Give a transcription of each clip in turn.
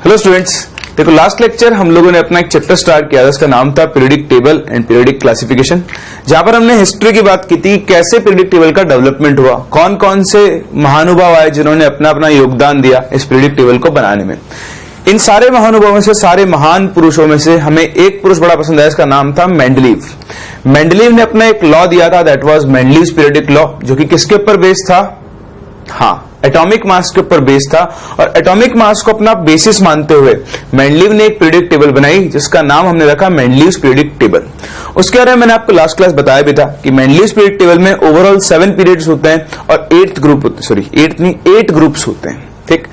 Hello students, देखो last lecture हम लोगों ने अपना एक चैप्टर स्टार्ट किया था, उसका नाम था periodic table and periodic classification, जहां पर हमने हिस्ट्री की बात की थी, कैसे पीरियडिक टेबल का डेवलपमेंट हुआ, कौन कौन से महानुभाव आए जिन्होंने अपना अपना योगदान दिया इस पीरियडिक टेबल को बनाने में। इन सारे महानुभावों से, सारे महान पुरुषों में से हमें एक पुरुष बड़ा पसंद आया, इसका नाम था मेंडलीव। मेंडलीव ने अपना एक लॉ दिया था, that was Mendeleev's periodic law, जो कि किसके ऊपर बेस्ड था? हाँ, एटॉमिक मास के ऊपर बेस्ड था। और एटॉमिक मास को अपना बेसिस मानते हुए मेंडलीव ने एक पीरियडिक टेबल बनाई, जिसका नाम हमने रखा मेंडलीव्स पीरियडिक टेबल। उसके बारे में मैंने आपको लास्ट क्लास बताया भी था कि मेंडलीव्स पीरियडिक टेबल में ओवरऑल 7 पीरियड्स होते हैं और 8 ग्रुप्स होते हैं। ठीक,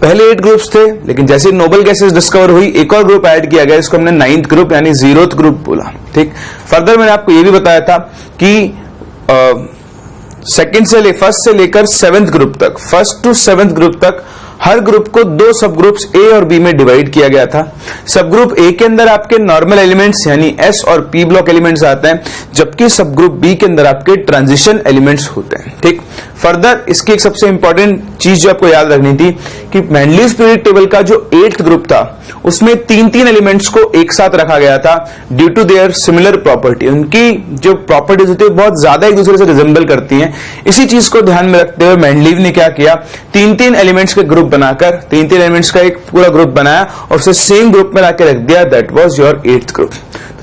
पहले 8 ग्रुप्स थे, लेकिन जैसे नोबल गैसेस डिस्कवर हुई, एक और ग्रुप ऐड किया गया, इसको हमने 9th ग्रुप यानी 0th ग्रुप बोला। ठीक, फर्दर मैंने आपको यह भी बताया था कि फर्स्ट से लेकर 7th ग्रुप तक, 1st to 7th ग्रुप तक हर ग्रुप को 2 सब ग्रुप्स ए और बी में डिवाइड किया गया था। सब ग्रुप ए के अंदर आपके नॉर्मल एलिमेंट्स यानी एस और पी ब्लॉक एलिमेंट्स आते हैं, जबकि सब ग्रुप बी के अंदर आपके ट्रांजिशन एलिमेंट्स होते हैं। ठीक, फर्दर इसकी एक सबसे इंपॉर्टेंट चीज जो आपको याद रखनी थी कि मेंडलीव्स पीरियडिक टेबल का जो 8th ग्रुप था, उसमें 3 एलिमेंट्स को एक साथ रखा गया था due to their similar property. उनकी जो प्रॉपर्टीज होती है बहुत ज्यादा एक दूसरे से रिजेंबल करती हैं। इसी चीज को ध्यान में रखते हुए मेंडलीव ने क्या किया, 3 एलिमेंट्स के ग्रुप बनाकर 3 एलिमेंट्स का एक पूरा ग्रुप बनाया और उसे सेम ग्रुप में लाकर रख दिया, that was your 8th group.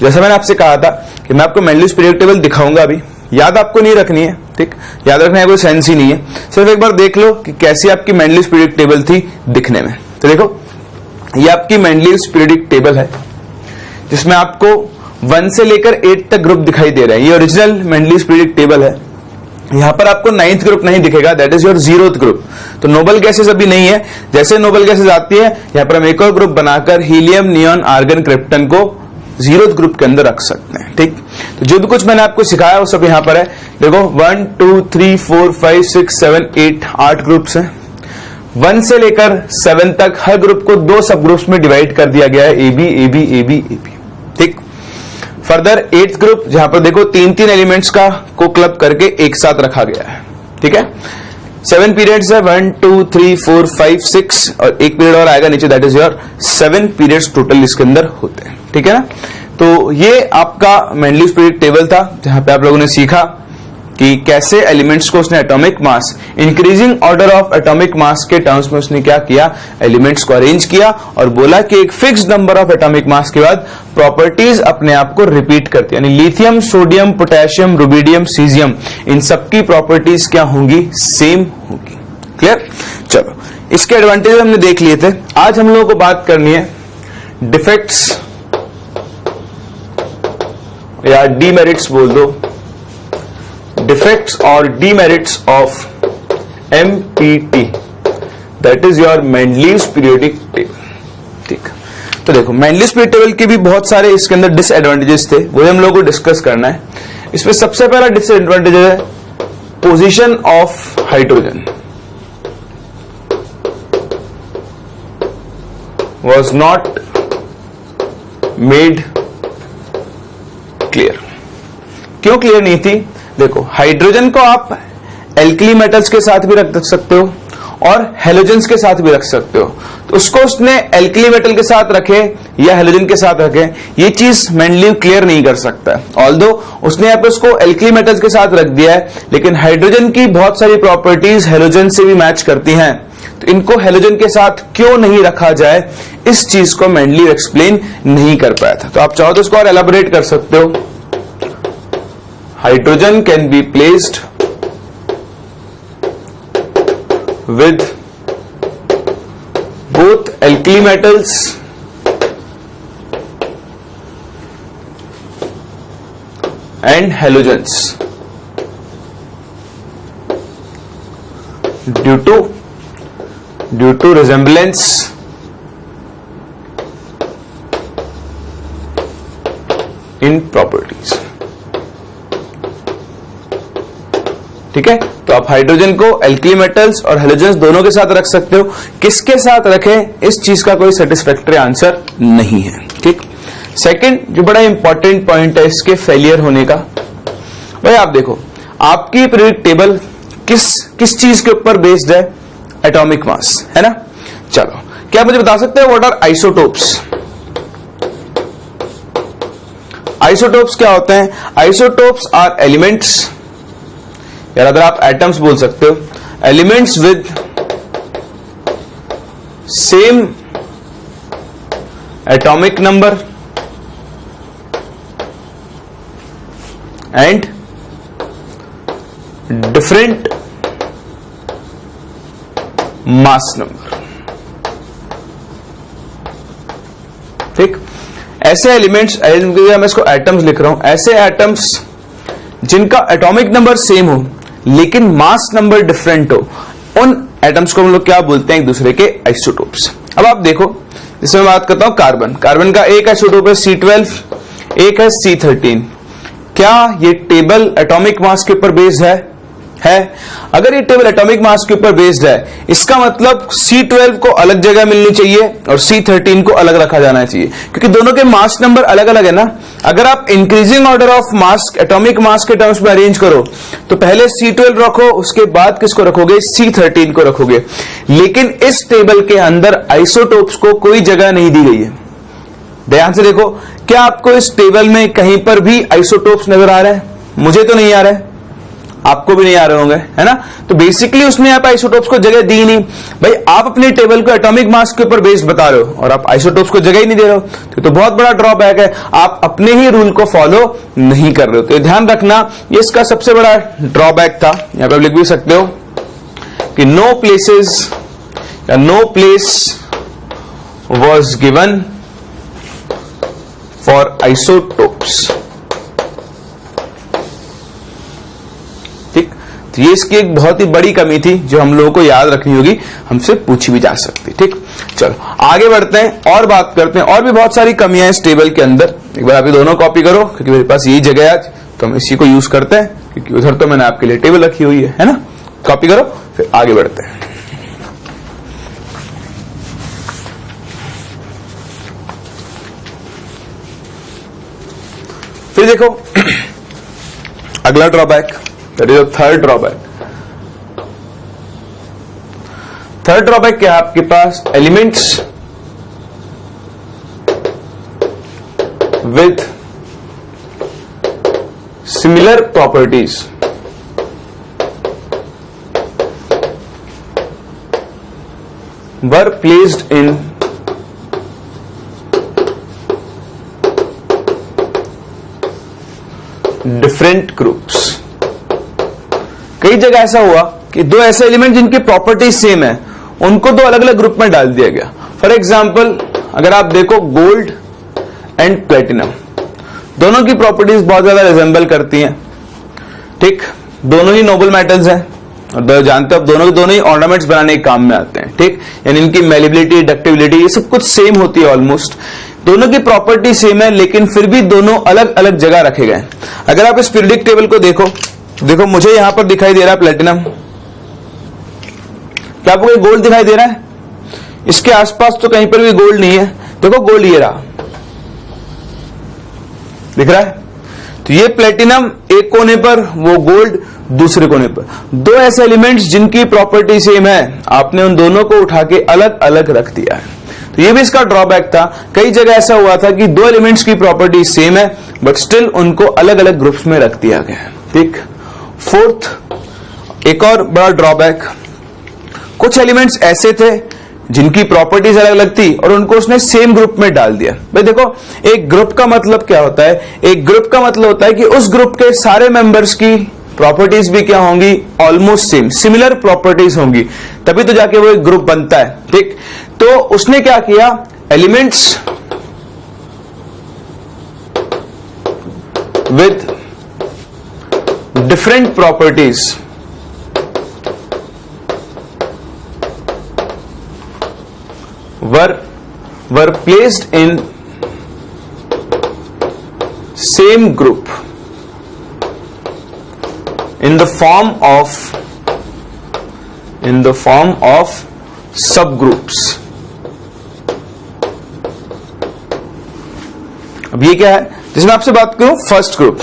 जैसा मैंने आपसे कहा था कि मैं आपको मेंडलीव्स पीरियडिक टेबल दिखाऊंगा, अभी याद आपको नहीं रखनी है। ठीक, याद रखने का कोई सेंस ही नहीं है, सिर्फ एक बार देख लो कि कैसी आपकी मेंडलीव्स पीरियडिक टेबल थी दिखने में। तो देखो, ये आपकी मेंडलीव्स पीरियडिक टेबल है, जिसमें आपको 1 से लेकर 8 तक ग्रुप दिखाई दे रहे हैं। ये ओरिजिनल मेंडलीव्स पीरियडिक टेबल है। यहां पर आपको 9th ग्रुप नहीं दिखेगा, that is your 0th group. तो नोबल गैसेस अभी नहीं है, जैसे नोबल गैसेस आती है यहां पर हम एक और ग्रुप बनाकर हीलियम, नियॉन, आर्गन, क्रिप्टन को 0th ग्रुप के अंदर रख सकते हैं। ठीक, तो जो भी कुछ मैंने आपको सिखाया वो सब यहां पर है। देखो 1 2 3 4 5 6 7 8 ग्रुप्स हैं। 1 से लेकर 7 तक हर ग्रुप को 2 सब ग्रुप्स में डिवाइड कर दिया गया है, A B A B A B A B. ठीक, फर्दर 8th ग्रुप, जहां पर देखो 3 एलिमेंट्स का को क्लब करके एक साथ रखा गया है। ठीक है, 7 पीरियड्स है, 1 2 3 4 5 6 और एक पीरियड और आएगा नीचे, that is your 7 periods total इसके अंदर होते हैं। ठीक है ना, तो ये आपका मेंडलीव्स पीरियडिक टेबल था, जहां पे आप लोगों ने सीखा कि कैसे एलिमेंट्स को उसने atomic mass, increasing order of atomic mass के टर्म्स में उसने क्या किया, एलिमेंट्स को अरेंज किया और बोला कि एक fixed number of atomic mass के बाद प्रॉपर्टीज अपने आप को रिपीट करती है, यानी lithium, sodium, potassium, rubidium, caesium, इन सबकी प्रॉपर्टीज क्या होंगी, सेम होगी। क्लियर? चलो, इसके एडवांटेज हमने देख लिए थे। आज हम लोगों को बात करनी है डिफेक्ट्स या डीमेरिट्स बोल दो, डिफेक्ट्स और demerits of empty, that is your Mendeleev's periodic table. ठीक, तो देखो मेंडलीव्स पीरियडिक टेबल के भी बहुत सारे इसके अंदर डिसएडवांटेजेस थे, वो हम लोगों को डिस्कस करना है। इसमें सबसे पहला डिसएडवांटेज है position of hydrogen was not made clear. क्यों क्लियर नहीं थी? देखो, हाइड्रोजन को आप एल्कली मेटल्स के साथ भी रख सकते हो और हेलोजेंस के साथ भी रख सकते हो। तो उसको उसने एल्कली मेटल के साथ रखे या हेलोजन के साथ रखे, ये चीज मेंडलीव क्लियर नहीं कर सकता। ऑल्दो उसने यहाँ पे उसको एल्कली मेटल्स के साथ रख दिया है, लेकिन हाइड्रोजन की बहुत सारी प्रॉपर्टीज हेलोजन से भी मैच करती हैं, तो इनको हेलोजन के साथ क्यों नहीं रखा जाए, इस चीज को मेंडलीव एक्सप्लेन नहीं कर पाया था। तो आप चाहो तो इसको और एलाबोरेट कर सकते हो। Hydrogen can be placed with both alkali metals and halogens due to resemblance in properties। ठीक है, तो आप हाइड्रोजन को एल्कली मेटल्स और हेलोजेंस दोनों के साथ रख सकते हो। किसके साथ रखें, इस चीज का कोई सेटिस्फैक्टरी आंसर नहीं है। ठीक, सेकंड जो बड़ा इंपॉर्टेंट पॉइंट है इसके फेलियर होने का, भाई आप देखो आपकी पीरियडिक टेबल किस चीज के ऊपर बेस्ड है, एटॉमिक मास, है ना। चलो, क्या मुझे बता सकते हैं व्हाट आर आइसोटोप्स? आइसोटोप्स क्या होते हैं? आइसोटोप्स आर एलिमेंट्स, यार अगर आप एटम्स बोल सकते हो, elements with same atomic number and different mass number. ठीक, ऐसे एलिमेंट्स, मैं इसको एटम्स लिख रहा हूं, ऐसे एटम्स जिनका एटॉमिक नंबर सेम हो लेकिन मास नंबर डिफरेंट हो, उन एटम्स को हम लोग क्या बोलते हैं? एक दूसरे के आइसोटोप्स। अब आप देखो, इसमें बात करता हूं कार्बन। कार्बन का एक आइसोटोप है C12, एक है C13। क्या ये टेबल एटॉमिक मास के ऊपर बेस्ड है? अगर ये टेबल एटॉमिक मास के ऊपर बेस्ड है, इसका मतलब C12 को अलग जगह मिलनी चाहिए और C13 को अलग रखा जाना चाहिए, क्योंकि दोनों के मास नंबर अलग अलग है ना। अगर आप increasing order of mass, atomic mass के टर्म्स में अरेंज करो तो पहले C12 रखो, उसके बाद किसको रखोगे? C13 को रखोगे। लेकिन इस टेबल के अंदर आइसोटोप्स को कोई जगह नहीं दी गई है। ध्यान से देखो, क्या आपको इस टेबल में कहीं पर भी आइसोटोप्स नजर आ रहे हैं? मुझे तो नहीं आ रहा है, आपको भी नहीं आ रहे होंगे, है ना। तो बेसिकली उसने यहाँ पे आइसोटोप्स को जगह दी नहीं। भाई आप अपने टेबल को एटॉमिक मास के ऊपर बेस्ड बता रहे हो और आप आइसोटोप्स को जगह ही नहीं दे रहे हो, तो बहुत बड़ा ड्रॉबैक है। आप अपने ही रूल को फॉलो नहीं कर रहे हो, तो ध्यान रखना, ये इसका सबसे बड़ा ड्रॉबैक था। यहां पर लिख भी सकते हो कि नो प्लेसेस या no place was given for isotopes. ठीक, तो ये इसकी एक बहुत ही बड़ी कमी थी जो हम लोगों को याद रखनी होगी, हमसे पूछी भी जा सकती। ठीक, चलो आगे बढ़ते हैं और बात करते हैं। और भी बहुत सारी कमियां इस टेबल के अंदर। एक बार आप ये दोनों कॉपी करो, क्योंकि मेरे पास यही जगह है आज, तो हम इसी को यूज करते हैं, क्योंकि उधर तो मैंने आपके लिए टेबल रखी हुई है ना। कॉपी करो, फिर आगे बढ़ते हैं। फिर देखो अगला drawback, that is third drawback. Third drawback क्या है आपके पास? Elements with similar properties were placed in different groups. कई जगह ऐसा हुआ कि दो ऐसे एलिमेंट जिनकी प्रॉपर्टी सेम है, उनको दो अलग अलग ग्रुप में डाल दिया गया। फॉर एग्जाम्पल अगर आप देखो गोल्ड एंड प्लेटिनम, दोनों की प्रॉपर्टीज बहुत ज्यादा रिजेंबल करती हैं। ठीक, दोनों ही नोबल मेटल्स हैं और जानते हो आप दोनों ही ऑर्नामेंट्स बनाने के काम में आते हैं। ठीक, यानी इनकी मेलेबिलिटी, डक्टिबिलिटी, ये सब कुछ सेम होती है ऑलमोस्ट। दोनों की प्रॉपर्टी सेम है, लेकिन फिर भी दोनों अलग अलग जगह रखे गए। अगर आप इस पीरियोडिक टेबल को देखो, देखो मुझे यहां पर दिखाई दे रहा है प्लेटिनम, क्या आपको ये गोल्ड दिखाई दे रहा है? इसके आसपास तो कहीं पर भी गोल्ड नहीं है। देखो गोल्ड ये रहा, दिख रहा है? तो ये प्लेटिनम एक कोने पर, वो गोल्ड दूसरे कोने पर। दो ऐसे एलिमेंट्स जिनकी प्रॉपर्टी सेम है, आपने उन दोनों को उठा के अलग अलग रख दिया है। तो ये भी इसका ड्रॉबैक था। कई जगह ऐसा हुआ था कि दो एलिमेंट्स की प्रॉपर्टी सेम है बट स्टिल उनको अलग अलग ग्रुप्स में रख दिया गया। ठीक, फोर्थ, एक और बड़ा ड्रॉबैक, कुछ एलिमेंट्स ऐसे थे जिनकी प्रॉपर्टीज अलग अलग थी और उनको उसने सेम ग्रुप में डाल दिया। भाई देखो, एक ग्रुप का मतलब क्या होता है? एक ग्रुप का मतलब होता है कि उस ग्रुप के सारे मेंबर्स की प्रॉपर्टीज भी क्या होंगी? ऑलमोस्ट सेम, सिमिलर प्रॉपर्टीज होंगी, तभी तो जाके वो एक ग्रुप बनता है। ठीक, तो उसने क्या किया? Elements with different properties were placed in same group in the form of subgroups। अब ये क्या है? जिसमें आपसे बात करूं फर्स्ट ग्रुप,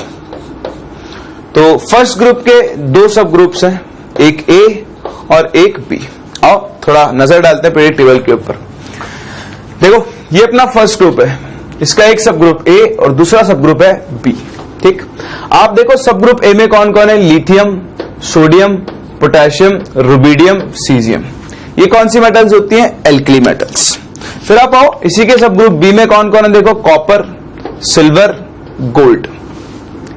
तो फर्स्ट ग्रुप के दो सब ग्रुप्स हैं, एक ए और एक बी। आओ थोड़ा नजर डालते हैं पीरियोडिक टेबल के ऊपर। देखो ये अपना फर्स्ट ग्रुप है, इसका एक सब ग्रुप ए और दूसरा सब ग्रुप है बी। ठीक, आप देखो सब ग्रुप ए में कौन कौन है, lithium, sodium, potassium, rubidium, caesium. ये कौन सी मेटल्स होती हैं, एल्कली मेटल्स। फिर आप आओ इसी के सब ग्रुप बी में कौन कौन है, देखो कॉपर, सिल्वर, गोल्ड।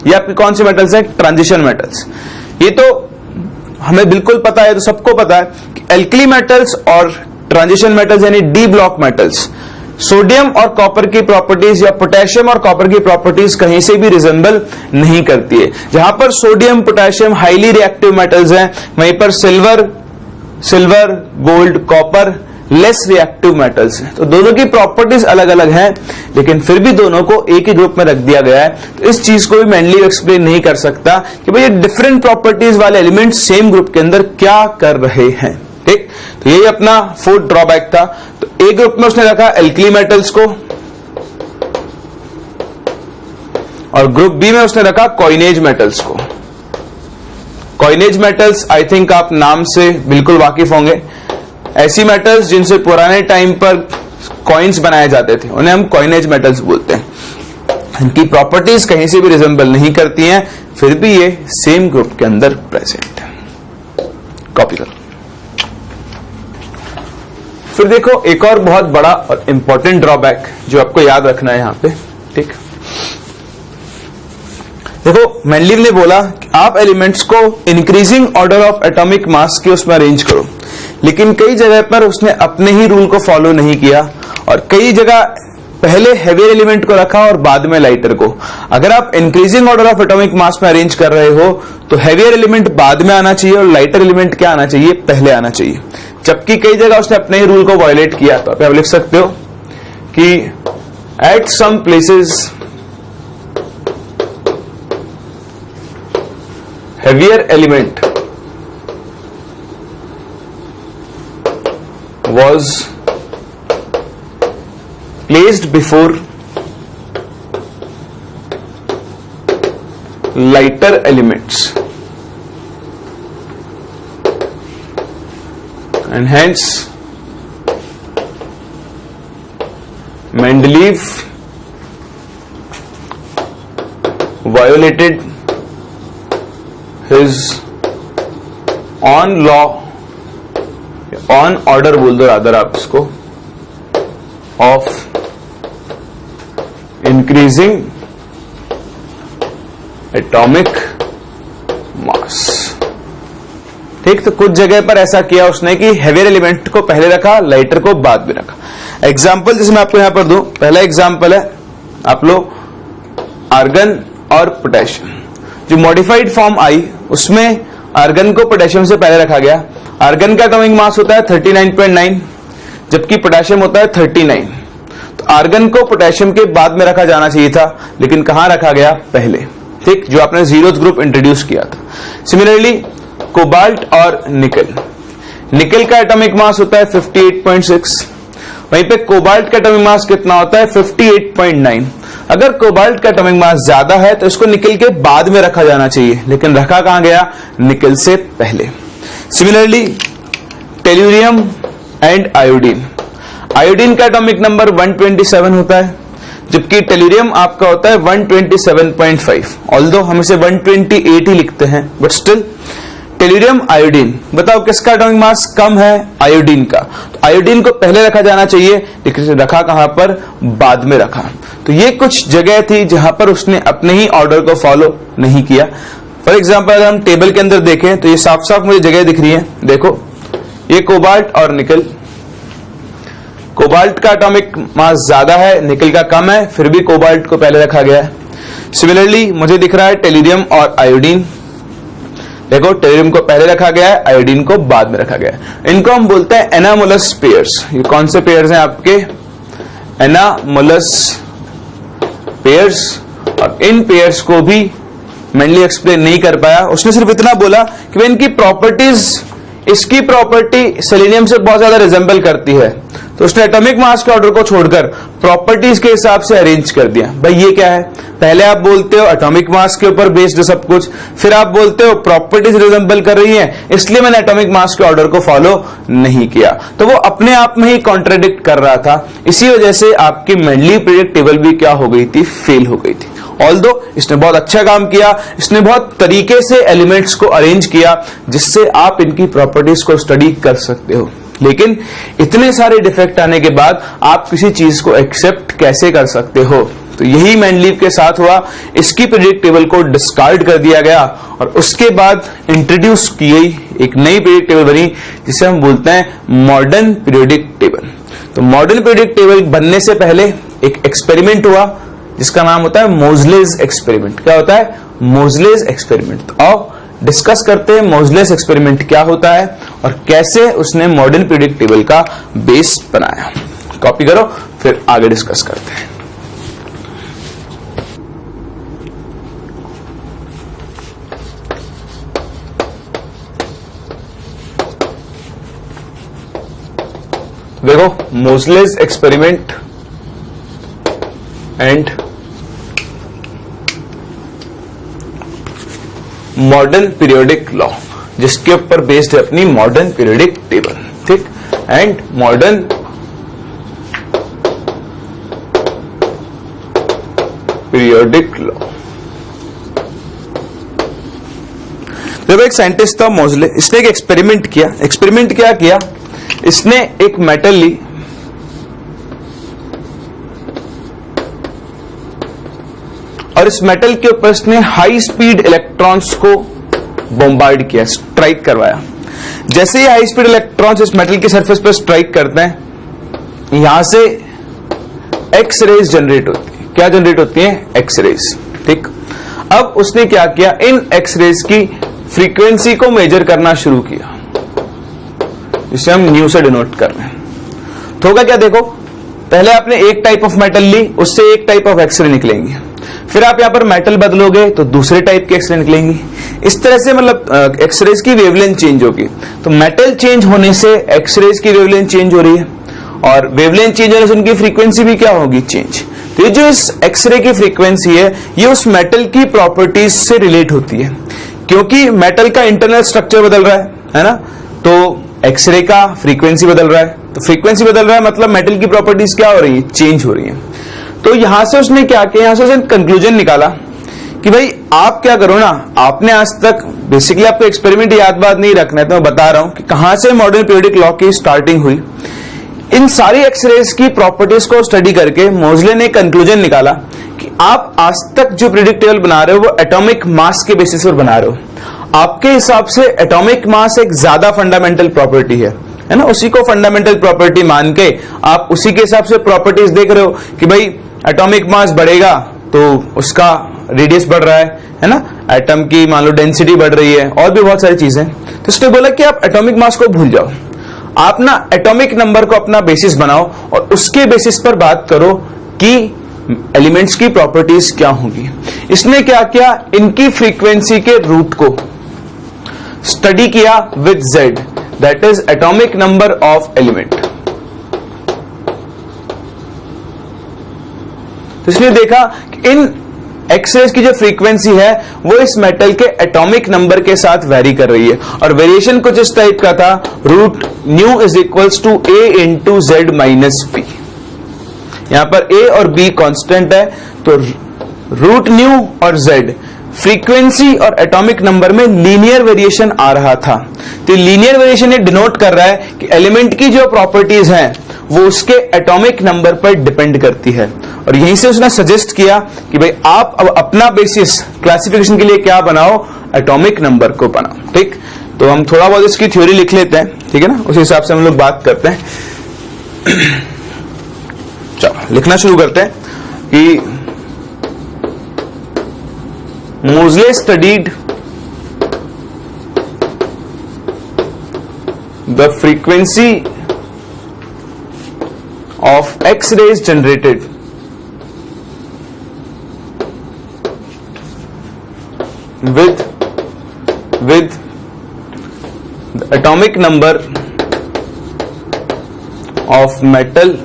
ये आपके कौन सी मेटल्स हैं, ट्रांजिशन मेटल्स। ये तो हमें बिल्कुल पता है, तो सबको पता है कि एल्कली मेटल्स और ट्रांजिशन मेटल्स यानी डी ब्लॉक मेटल्स सोडियम और कॉपर की प्रॉपर्टीज या पोटेशियम और कॉपर की प्रॉपर्टीज कहीं से भी रिजेंबल नहीं करती है। जहां पर sodium, potassium highly reactive metals हैं, वहीं पर silver, gold, copper less reactive metals हैं। तो दोनों की प्रॉपर्टीज अलग अलग हैं, लेकिन फिर भी दोनों को एक ही ग्रुप में रख दिया गया है। तो इस चीज को भी मेनली एक्सप्लेन नहीं कर सकता कि भाई ये डिफरेंट प्रॉपर्टीज वाले एलिमेंट सेम ग्रुप के अंदर क्या कर रहे हैं। ठीक, तो यही अपना फोर्थ ड्रॉबैक था। तो ए ग्रुप में उसने रखा एल्कली मेटल्स को और ग्रुप बी में उसने रखा कॉइनेज मेटल्स को। कॉइनेज मेटल्स आई थिंक आप नाम से बिल्कुल वाकिफ होंगे, ऐसी मेटल्स जिनसे पुराने टाइम पर कॉइन्स बनाए जाते थे उन्हें हम कॉइनेज मेटल्स बोलते हैं। इनकी प्रॉपर्टीज कहीं से भी रिजेंबल नहीं करती हैं, फिर भी ये सेम ग्रुप के अंदर प्रेजेंट है। कॉपी करो। फिर देखो एक और बहुत बड़ा और इंपॉर्टेंट ड्रॉबैक जो आपको याद रखना है यहां पे। ठीक, देखो मेंडलीव ने बोला कि आप एलिमेंट्स को increasing order of atomic mass के उसमें अरेंज करो, लेकिन कई जगह पर उसने अपने ही रूल को फॉलो नहीं किया और कई जगह पहले हेवियर एलिमेंट को रखा और बाद में लाइटर को। अगर आप increasing order of atomic mass में अरेंज कर रहे हो तो हेवियर एलिमेंट बाद में आना चाहिए और लाइटर एलिमेंट क्या आना चाहिए, पहले आना चाहिए। जबकि कई जगह उसने अपने ही रूल को वायलेट किया। तो आप लिख सकते हो कि at some places heavier element was placed before lighter elements and hence Mendeleev violated his on law, on order बोल दो रादर आप इसको, of increasing atomic mass। ठीक, तो कुछ जगह पर ऐसा किया उसने कि हेवियर एलिमेंट को पहले रखा, लाइटर को बाद में रखा। एग्जाम्पल जैसे मैं आपको यहां पर दूं, पहला एग्जाम्पल है आप लोग आर्गन और पोटेशियम। जो मॉडिफाइड फॉर्म आई उसमें आर्गन को पोटेशियम से पहले रखा गया। आर्गन का एटॉमिक मास होता है 39.9 जबकि पोटेशियम होता है 39। तो आर्गन को पोटेशियम के बाद में रखा जाना चाहिए था, लेकिन कहां रखा गया, पहले। ठीक, जो आपने जीरोथ ग्रुप इंट्रोड्यूस किया था। सिमिलरली कोबाल्ट और निकल, निकल का एटॉमिक मास होता है 58.6, वहीं पे कोबाल्ट का एटॉमिक मास कितना होता है 58.9। अगर कोबाल्ट का एटॉमिक मास ज्यादा है तो इसको निकल के बाद में रखा जाना चाहिए, लेकिन रखा कहां गया, निकल से पहले। Similarly tellurium and iodine, iodine का एटॉमिक नंबर 127 होता है जबकि टेल्यूरियम आपका होता है 127.5। ऑल्दो हम इसे 128 ही लिखते हैं, बट स्टिल टेल्यूरियम आयोडीन, बताओ किसका एटॉमिक मास कम है, आयोडीन का। तो आयोडीन को पहले रखा जाना चाहिए, लेकिन रखा कहां पर, बाद में रखा। तो ये कुछ जगह थी जहां पर उसने अपने ही ऑर्डर को फॉलो नहीं किया। फॉर एग्जांपल अगर हम टेबल के अंदर देखें तो ये साफ साफ मुझे जगह दिख रही है। देखो ये कोबाल्ट और निकल, कोबाल्ट का एटॉमिक मास ज्यादा है, निकल का कम है, फिर भी कोबाल्ट को पहले रखा गया है। सिमिलरली मुझे दिख रहा है टेल्यूरियम और आयोडीन, देखो टेल्यूरियम को पहले रखा गया है, आयोडीन को बाद में रखा गया है। इनको हम बोलते हैं एनामोलस पेयर्स। ये कौन से पेयर्स हैं आपके, एनामोलस पेयर्स। और इन पेयर्स को भी मेनली एक्सप्लेन नहीं कर पाया, उसने सिर्फ इतना बोला कि इनकी प्रॉपर्टीज, इसकी प्रॉपर्टी सेलेनियम से बहुत ज्यादा रिजेंबल करती है तो उसने एटॉमिक मास के ऑर्डर को छोड़कर प्रॉपर्टीज के हिसाब से अरेंज कर दिया। भाई ये क्या है, पहले आप बोलते हो एटॉमिक मास के ऊपर बेस्ड सब कुछ, फिर आप बोलते हो प्रॉपर्टीज रिजेंबल कर रही हैं, इसलिए मैंने एटॉमिक मास के ऑर्डर को फॉलो नहीं किया। तो वो अपने आप में ही कॉन्ट्राडिक्ट कर रहा था। इसी वजह से आपकी मेंडलीव पीरियड टेबल भी क्या हो गई थी, फेल हो गई थी। ऑल्दो इसने बहुत अच्छा काम किया, इसने बहुत तरीके से एलिमेंट्स को अरेंज किया जिससे आप इनकी प्रॉपर्टीज को स्टडी कर सकते हो। लेकिन इतने सारे डिफेक्ट आने के बाद आप किसी चीज को एक्सेप्ट कैसे कर सकते हो? तो यही मेंडलीव के साथ हुआ। इसकी पीरियड टेबल को डिस्कार्ड कर दिया गया और उसके बाद इंट्रोड्यूस की गई एक नई पीरियड टेबल बनी जिसे हम बोलते हैं मॉडर्न पीरियोडिक टेबल। तो मॉडर्न पीरियोडिक टेबल बनने से पहले एक एक्सपेरिमेंट हुआ जिसका नाम होता है मोजलेस एक्सपेरिमेंट। क्या होता है? मोजलेस एक्सपेरिमेंट। तो आओ डिस्कस करते हैं मोजलेस एक्सपेरिमेंट क्या होता है और कैसे उसने मॉडर्न पीरियोडिक टेबल का बेस बनाया। कॉपी करो, फिर आगे डिस्कस करते हैं। देखो Moseley's experiment and modern periodic law, जिसके ऊपर बेस्ड है अपनी मॉडर्न पीरियोडिक टेबल। ठीक, एंड मॉडर्न पीरियोडिक लॉ। जब एक साइंटिस्ट था मोजले, इसने एक एक्सपेरिमेंट किया। एक्सपेरिमेंट क्या किया? इसने एक मेटल ली, और इस मेटल के ऊपर इसने हाई स्पीड इलेक्ट्रॉन्स को बॉम्बार्ड किया, स्ट्राइक करवाया। जैसे ही हाई स्पीड इलेक्ट्रॉन्स इस मेटल के सरफेस पर स्ट्राइक करते हैं, यहां से एक्स रेज जनरेट होती है। क्या जनरेट होती है? X rays. ठीक, अब उसने क्या किया, इन एक्स रेज की फ्रीक्वेंसी को मेजर करना शुरू किया, जिसे हम न्यू से डिनोट कर रहे हैं। तो होगा क्या, देखो पहले आपने एक टाइप ऑफ मेटल ली, उससे एक टाइप ऑफ एक्सरे निकलेंगी, फिर आप यहां पर मेटल बदलोगे तो दूसरे टाइप के एक्सरे निकलेंगी। इस तरह से मतलब एक्सरेज की वेवलेंथ चेंज होगी। तो मेटल चेंज होने से एक्सरेज की वेवलेंथ चेंज हो रही है, और वेवलेंथ चेंज होने से उनकी फ्रीक्वेंसी भी क्या होगी, चेंज। तो ये जो इस एक्सरे की फ्रीक्वेंसी है, ये उस मेटल की प्रॉपर्टीज से रिलेट होती है, क्योंकि मेटल का इंटरनल स्ट्रक्चर बदल रहा है ना, तो एक्सरे का फ्रीक्वेंसी बदल रहा है। तो फ्रीक्वेंसी बदल रहा है मतलब मेटल की प्रॉपर्टीज क्या हो रही है, चेंज हो रही है। तो यहां से उसने क्या किया, यहां से उसने कंक्लूजन निकाला कि भाई आप क्या करो ना, आपने आज तक बेसिकली आपको एक्सपेरिमेंट याद बात नहीं रखना है, तो मैं बता रहा हूं कि कहां से मॉडर्न पीरियोडिक लॉ की स्टार्टिंग हुई। इन सारी एक्सरेज की प्रॉपर्टीज को स्टडी करके मोजले ने कंक्लूजन निकाला कि आप आज तक जो पीरियोडिक टेबल बना रहे हो वो एटॉमिक मास के बेसिस पर बना रहे हो। आपके हिसाब से एटॉमिक मास एक ज्यादा फंडामेंटल प्रॉपर्टी है ना, उसी को फंडामेंटल प्रॉपर्टी मान के आप उसी के हिसाब से प्रॉपर्टीज देख रहे हो कि भाई एटॉमिक मास बढ़ेगा तो उसका रेडियस बढ़ रहा है ना, एटम की मान लो डेंसिटी बढ़ रही है, और भी बहुत सारी चीजें। तो उसने बोला कि आप एटॉमिक मास को भूल जाओ, आप ना एटॉमिक नंबर को अपना बेसिस बनाओ और उसके बेसिस पर बात करो कि एलिमेंट्स की प्रॉपर्टीज क्या होंगी। इसने क्या किया, इनकी फ्रीक्वेंसी के रूट को स्टडी किया with Z, that is atomic number of element. तो इसने देखा कि इन एक्सरेज की जो फ्रीक्वेंसी है वो इस मेटल के एटॉमिक नंबर के साथ वेरी कर रही है, और वेरिएशन कुछ इस टाइप का था, root nu is equals to a into Z minus b। यहां पर a और b कांस्टेंट है, तो रूट न्यू और Z फ्रीक्वेंसी और एटॉमिक नंबर में लीनियर वेरिएशन आ रहा था। तो लीनियर वेरिएशन ये डिनोट कर रहा है कि एलिमेंट की जो प्रॉपर्टीज हैं वो उसके एटॉमिक नंबर पर डिपेंड करती है। और यहीं से उसने सजेस्ट किया कि भाई आप अब अपना बेसिस क्लासिफिकेशन के लिए क्या बनाओ, एटॉमिक नंबर को बनाओ। ठीक, तो हम थोड़ा बहुत इसकी थ्योरी लिख लेते हैं, ठीक है ना, उस हिसाब से हम लोग बात करते हैं। चलो लिखना शुरू करते हैं कि Moseley studied the frequency of X-rays generated with the atomic number of metal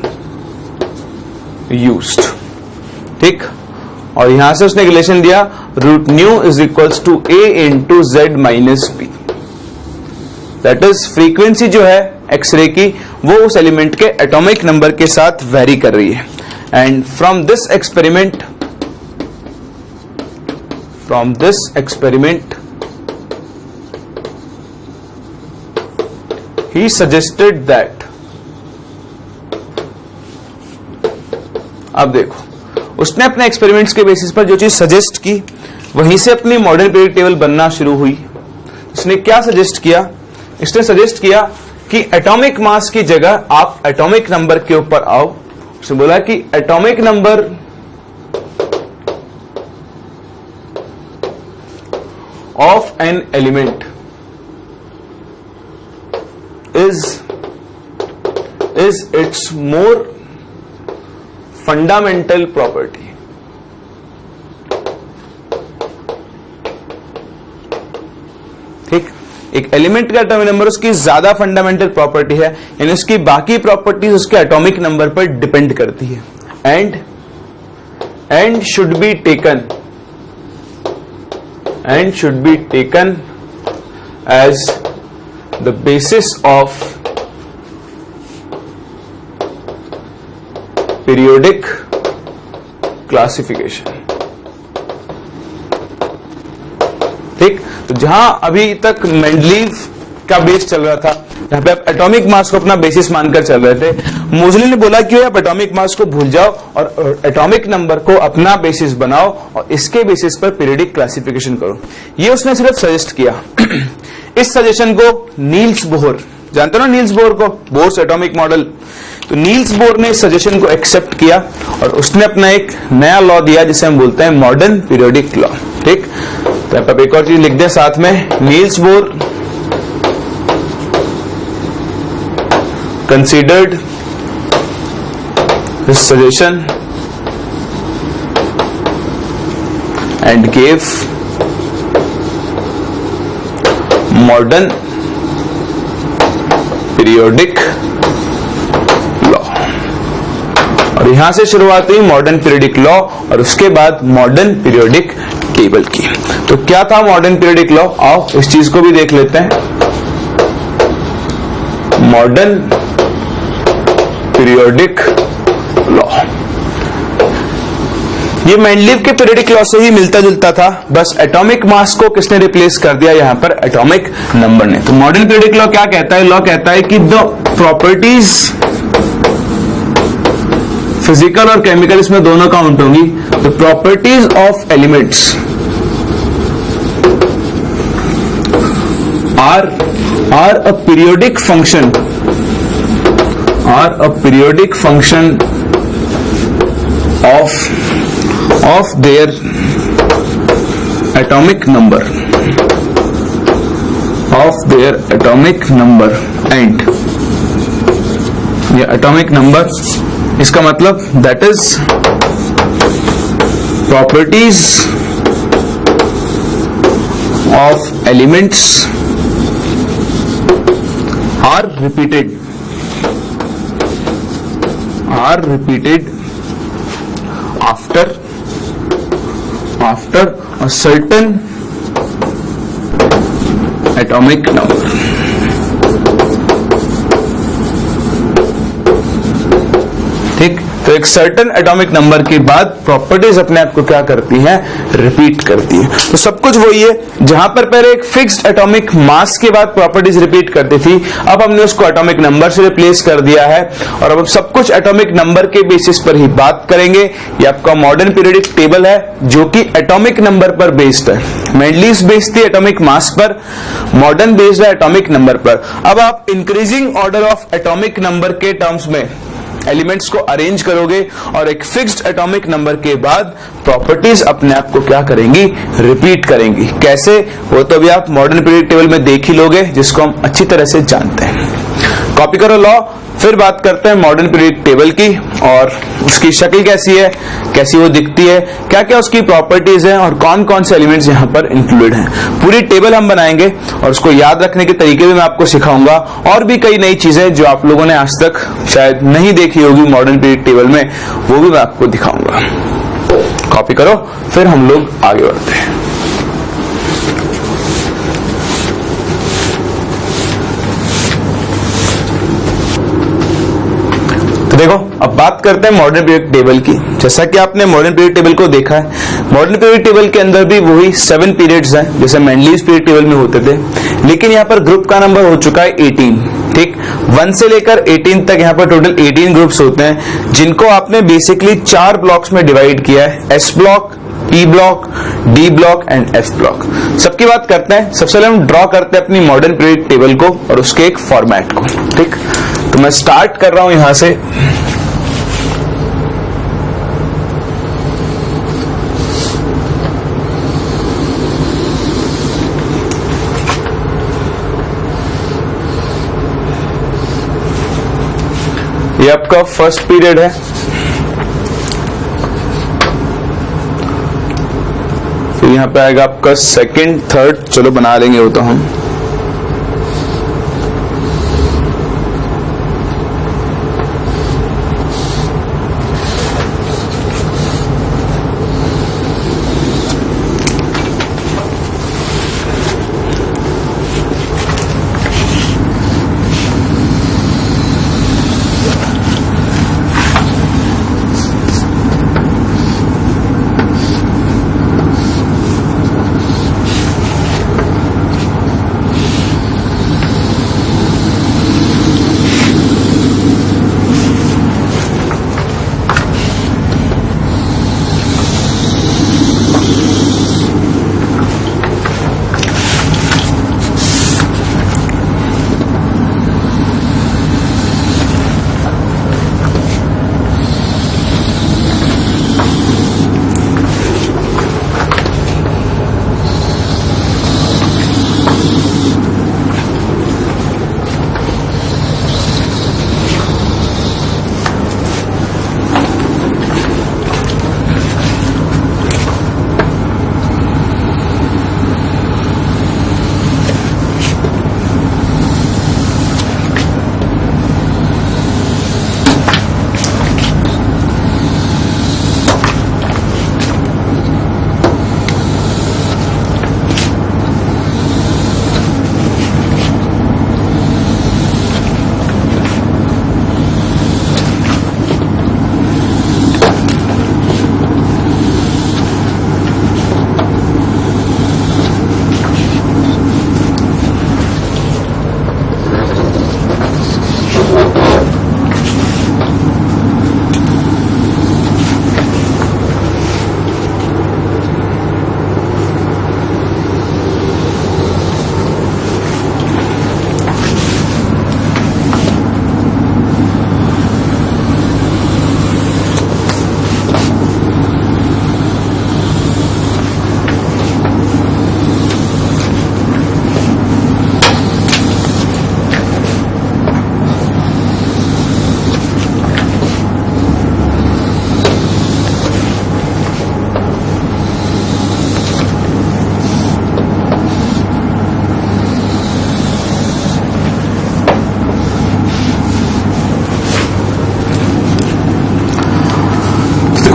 used, ठीक। और यहां से उसने रिलेशन दिया root nu is equals to A into Z minus B, that is frequency जो है एक्सरे की वो उस एलिमेंट के एटॉमिक नंबर के साथ वेरी कर रही है। And from this experiment he suggested that, अब देखो उसने अपने एक्सपेरिमेंट्स के बेसिस पर जो चीज सजेस्ट की वहीं से अपनी मॉडर्न पीरियड टेबल बनना शुरू हुई। उसने क्या सजेस्ट किया? इसने सजेस्ट किया कि एटॉमिक मास की जगह आप एटॉमिक नंबर के ऊपर आओ। उसने बोला कि atomic number of an element is its more fundamental property, ठीक। एक एलिमेंट का एटॉमिक नंबर उसकी ज्यादा फंडामेंटल प्रॉपर्टी है, यानी उसकी बाकी प्रॉपर्टीज उसके एटॉमिक नंबर पर डिपेंड करती है। And should be taken as the basis of periodic classification, ठीक। तो जहां अभी तक मेंडलीव का बेस चल रहा था, जहां पे आप एटॉमिक मास को अपना बेसिस मानकर चल रहे थे, मोजली ने बोला कि आप एटॉमिक मास को भूल जाओ और एटॉमिक नंबर को अपना बेसिस बनाओ और इसके बेसिस पर पीरियडिक क्लासिफिकेशन करो। ये उसने सिर्फ सजेस्ट किया। इस सजेशन को नील्स बोहर, जानते हो ना नील्स बोहर को, बोर्स एटॉमिक मॉडल, तो नील्स बोहर ने इस सजेशन को एक्सेप्ट किया और उसने अपना एक नया लॉ दिया जिसे हम बोलते हैं मॉडर्न पीरियोडिक लॉ, ठीक। तो आप एक और चीज लिख दें साथ में, Niels Bohr considered his suggestion and gave modern periodic law। और यहां से शुरुआत हुई मॉडर्न पीरियोडिक लॉ और उसके बाद मॉडर्न पीरियोडिक टेबल की। तो क्या था मॉडर्न पीरियोडिक लॉ? आओ इस चीज को भी देख लेते हैं। मॉडर्न पीरियोडिक लॉ, ये मेंडलीव के पीरियोडिक लॉ से ही मिलता जुलता था, बस एटॉमिक मास को किसने रिप्लेस कर दिया यहां पर? एटॉमिक नंबर ने। तो मॉडर्न पीरियोडिक लॉ क्या कहता है? लॉ कहता है कि द प्रॉपर्टीज, फिजिकल और केमिकल इसमें दोनों काउंट होंगी, the properties of elements are a periodic function of their atomic number, and ये atomic number इसका मतलब that is properties of elements are repeated after a certain atomic number, ठीक। तो एक सर्टेन एटॉमिक नंबर के बाद properties अपने आप को क्या करती हैं? रिपीट करती हैं। तो सब कुछ वही है, जहां पर पहले एक फिक्स्ड एटॉमिक मास के बाद प्रॉपर्टीज रिपीट करती थी, अब हमने उसको एटॉमिक नंबर से रिप्लेस कर दिया है और अब सब कुछ एटॉमिक नंबर के बेसिस पर ही बात करेंगे। ये आपका मॉडर्न पीरियोडिक टेबल है जो कि एटॉमिक नंबर पर बेस्ड है। मेंडलीव बेस्ड थी एटॉमिक मास पर, मॉडर्न बेस्ड है एटॉमिक नंबर पर। अब आप increasing order of atomic number के टर्म्स में एलिमेंट्स को अरेंज करोगे और एक फिक्स्ड एटॉमिक नंबर के बाद प्रॉपर्टीज अपने आप को क्या करेंगी? रिपीट करेंगी। कैसे? वो तो अभी आप मॉडर्न पीरियोडिक टेबल में देख ही लोगे, जिसको हम अच्छी तरह से जानते हैं। कॉपी करो लॉ। फिर बात करते हैं मॉडर्न पीरियडिक टेबल की और उसकी शक्ल कैसी है, कैसी वो दिखती है, क्या क्या उसकी प्रॉपर्टीज हैं और कौन कौन से एलिमेंट्स यहाँ पर इंक्लूडेड हैं। पूरी टेबल हम बनाएंगे और उसको याद रखने के तरीके भी मैं आपको सिखाऊंगा और भी कई नई चीजें जो आप लोगों ने आज तक शायद नहीं देखी होगी मॉडर्न पीरियड टेबल में, वो भी मैं आपको दिखाऊंगा। कॉपी करो, फिर हम लोग आगे बढ़ते हैं। तो देखो, अब बात करते हैं मॉडर्न पीरियड टेबल की। जैसा कि आपने मॉडर्न पीरियड टेबल को देखा है, मॉडर्न पीरियड टेबल के अंदर भी वही 7 पीरियड्स हैं जैसे मेंडलीव पीरियड टेबल में होते थे, लेकिन यहाँ पर ग्रुप का नंबर हो चुका है 18। ठीक, 1 से लेकर 18 तक यहाँ पर टोटल 18 ग्रुप्स होते हैं, जिनको आपने बेसिकली 4 ब्लॉक्स में डिवाइड किया है, S block, P block, D block and F block. सबकी बात करते हैं। सबसे पहले हम ड्रॉ करते हैं अपनी मॉडर्न पीरियड टेबल को और उसके एक फॉर्मेट को। ठीक, तो मैं स्टार्ट कर रहा हूं यहां से। ये आपका फर्स्ट पीरियड है, फिर यहां पे आएगा आपका सेकंड, थर्ड, चलो बना लेंगे वो तो हम।